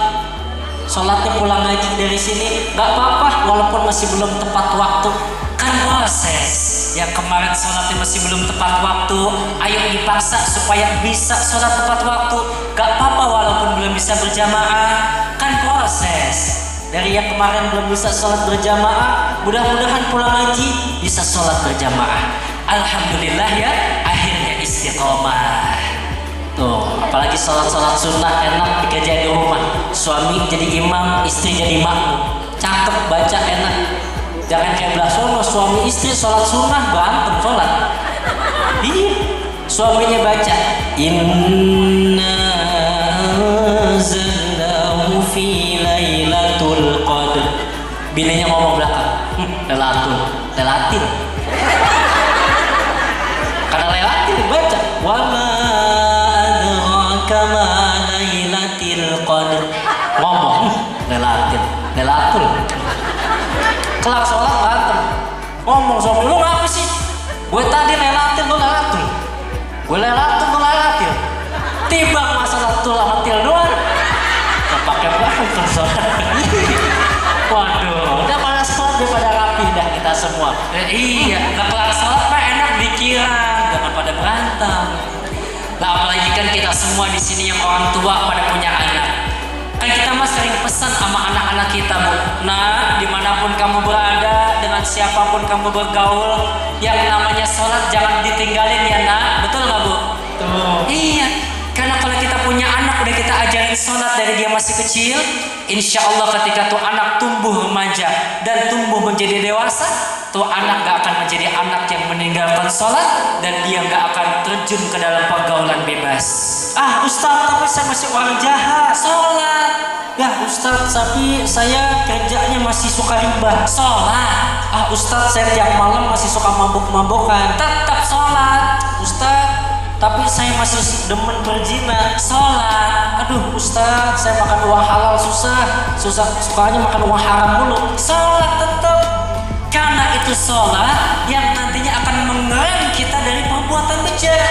Sholatnya pulang ngaji dari sini, gak apa-apa walaupun masih belum tepat waktu. Kan proses. Yang kemarin sholatnya masih belum tepat waktu, ayo dipaksa supaya bisa sholat tepat waktu. Gak apa-apa walaupun belum bisa berjamaah. Kan proses. Dari yang kemarin belum bisa sholat berjamaah, mudah-mudahan pulang ngaji bisa sholat berjamaah. Alhamdulillah ya, akhirnya istiqomah. Tuh, apalagi sholat-sholat sunnah enak dikerjain di rumah. Suami jadi imam, istri jadi makmum. Cakep, baca enak. Jangan kayak belah sono, suami istri sholat sunnah berantem sholat. Iya, suaminya baca Inna anzalnahu fi lailatul qadr. Bininya ngomong belakang, lelatil. Karena lelatil baca wa ma adraka ma lailatul qadr. Ngomong lelatul. Kelar sholat berantem. Ngomong suami, lu ngapa sih? Gue tadi lelatil, lu lelatul. Gue lelatul, lu lelatil. Timbang masalah tul sama til doang. Gak pakai belakang tuh sholat. Waduh, udah pada sholat daripada rapi dah kita semua. Iya, gak kelar sholat mah enak pikiran, jangan pada berantem. Nah apalagi kan kita semua di sini yang orang tua pada punya anak. Kan kita mah sering pesan sama anak-anak kita, Bu. Nah, dimanapun kamu berada, dengan siapapun kamu bergaul, yang namanya sholat jangan ditinggalin ya, nak. Betul nggak, Bu? Tuh. Iya. Karena kalau kita punya anak, udah kita ajarin sholat dari dia masih kecil, insya Allah ketika tuh anak tumbuh remaja dan tumbuh menjadi dewasa, tuh anak gak akan menjadi anak yang meninggalkan sholat dan dia gak akan terjun ke dalam pergaulan bebas. Ah Ustaz, tapi saya masih orang jahat. Sholat. Ya Ustaz, tapi saya kerjanya masih suka riba. Sholat. Ah Ustaz, saya tiap malam masih suka mabuk-mabukan. Tetap sholat. Ustaz, tapi saya masih demen berzina. Sholat. Aduh Ustaz, saya makan uang halal susah. Sukanya makan uang haram mulu. Sholat tetap. Karena itu sholat yang nantinya akan mengerem kita dari perbuatan bejat.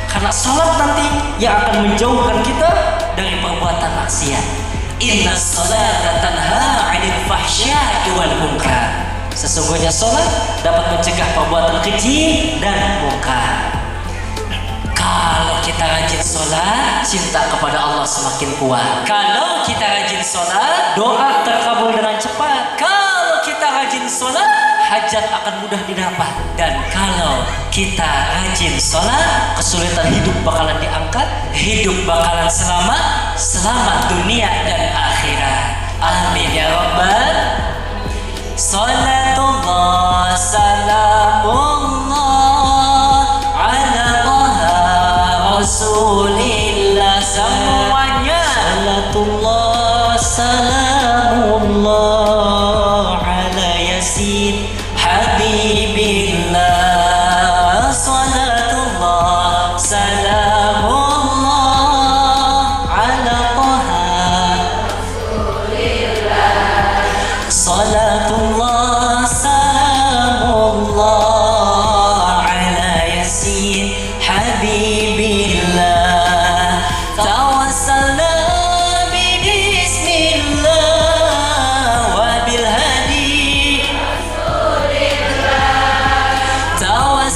Karena sholat nanti yang akan menjauhkan kita dari perbuatan maksiat. Inna sholata tanha 'anil fahsya'i wal munkar. Sesungguhnya sholat dapat mencegah perbuatan keji dan munkar. Kalau kita rajin sholat, Cinta kepada Allah semakin kuat. kalau kita rajin sholat, Doa terkabul dengan cepat. kalau kita rajin sholat, hajat akan mudah didapat. Dan kalau kita rajin sholat, Kesulitan hidup bakalan diangkat. hidup bakalan selamat dunia dan akhirat. Amin ya Rabbal. Salatullah salamullah ala taha rasulillah. Semuanya Salatullah salamullah ala yasin habibillah. Salatullah salamullah ala taha. Salatullah salamullah ala yasin habibillah. Tawassalna bismillah wa bil hadi. Tawassalna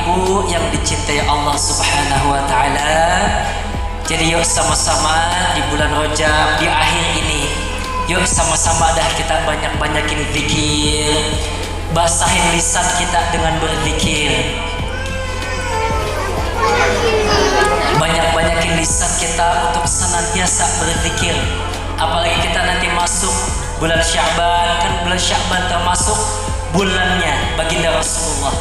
ibu yang dicintai Allah Subhanahu wa taala. Jadi yuk sama-sama di bulan Rajab di akhir ini, yuk sama-sama dah kita banyak-banyakin zikir, basahin lisan kita dengan berzikir. Banyak-banyakin lisan kita untuk senantiasa berzikir. Apalagi kita nanti masuk bulan Sya'ban, kan bulan Sya'ban termasuk bulannya baginda Rasulullah.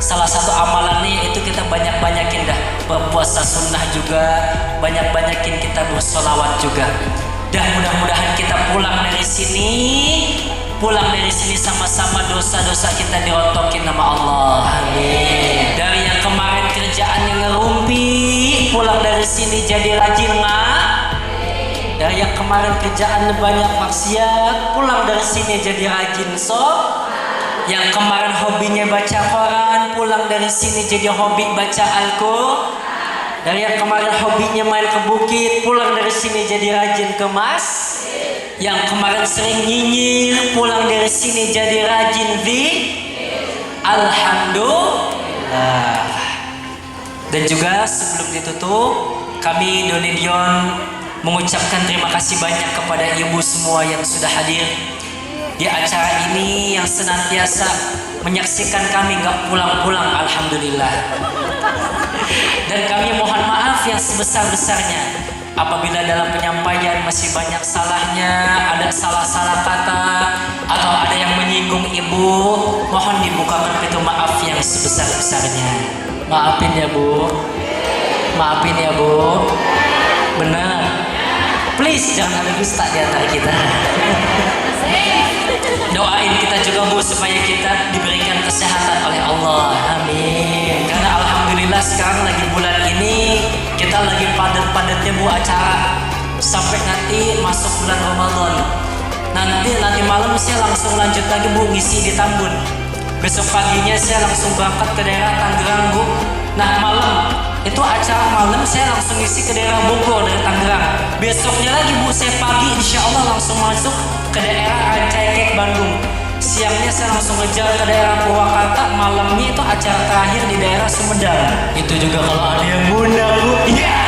Salah satu amalannya itu kita banyak-banyakin dah berpuasa sunnah juga, banyak-banyakin kita bersolawat juga. Dan mudah-mudahan kita pulang dari sini sama-sama dosa-dosa kita dirontokin nama Allah. Amin. Dari yang kemarin kerjaannya ngerumpi, pulang dari sini jadi rajin Dari yang kemarin kerjaan banyak maksiat, pulang dari sini jadi rajin Yang kemarin hobinya baca koran, pulang dari sini jadi hobi baca Al-Qur'an. Dari yang kemarin hobinya main ke bukit, pulang dari sini jadi rajin ke Yang kemarin sering nyinyir, pulang dari sini jadi rajin Alhamdulillah. Dan juga sebelum ditutup, kami Donidion mengucapkan terima kasih banyak kepada ibu semua yang sudah hadir di acara ini, yang senantiasa menyaksikan kami gak pulang-pulang, alhamdulillah. Dan kami mohon maaf yang sebesar-besarnya apabila dalam penyampaian masih banyak salahnya, ada salah-salah kata, atau ada yang menyinggung ibu. Mohon dibukakan pintu maaf yang sebesar-besarnya. Maafin ya bu, maafin ya bu, benar. Please jangan ada dusta di antara kita. Doain kita juga bu supaya kita diberikan kesehatan oleh Allah. Amin. Karena alhamdulillah sekarang lagi bulan ini kita lagi padat-padatnya bu acara sampai nanti masuk bulan Ramadan. Nanti malam saya langsung lanjut lagi bu ngisi di Tambun. Besok paginya saya langsung berangkat ke daerah Tangerang bu. Nah malam itu acara malam saya langsung ngisi ke daerah Bogor dari Tangerang. Besoknya lagi bu saya pagi insya Allah langsung masuk ke daerah Rancaikek Bandung. Siangnya saya langsung ngejar ke daerah Purwakarta. Malamnya itu acara terakhir di daerah Sumedang. Itu juga kalau ada yang bunda bu. Iya.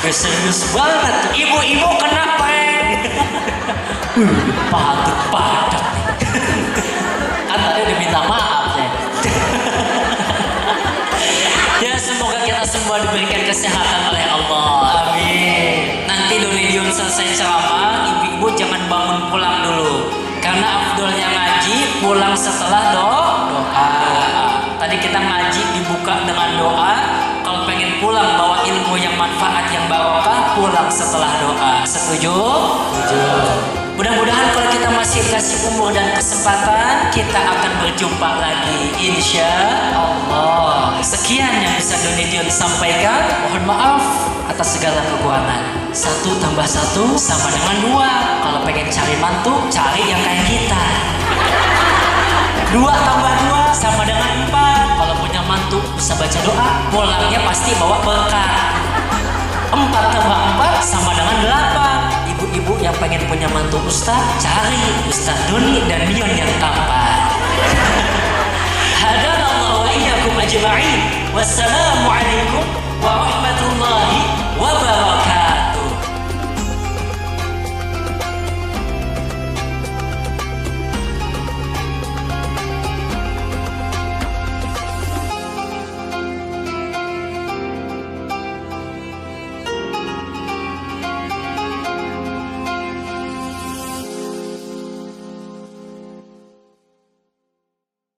Serius banget. Ibu-ibu kenapa? Padat. Kan tadi udah minta maaf ya. Ya semoga kita semua diberikan kesehatan oleh Allah. Amin. Nanti Donidion selesai ceramah, ibu-ibu jangan bangun pulang dulu, karena afdolnya ngaji pulang setelah doa. Tadi kita ngaji dibuka dengan doa. Kalau pengen pulang bawa ilmu yang manfaat yang barokah, pulang setelah doa. Setuju? Setuju. Mudah-mudahan kalau kita masih dikasih umur dan kesempatan, kita akan berjumpa lagi insya Allah. Sekian yang bisa Donidion sampaikan. Mohon maaf atas segala kekurangan. 1 tambah 1 sama dengan 2. Kalau pengen cari mantu, cari yang kayak kita. 2 tambah 2 sama dengan 4. Kalau punya mantu bisa baca doa, pulangnya pasti bawa berkah. 4 tambah 4 sama dengan 8. Ibu-ibu yang pengen punya mantu ustaz, cari Ustaz Doni dan Dion yang tampan.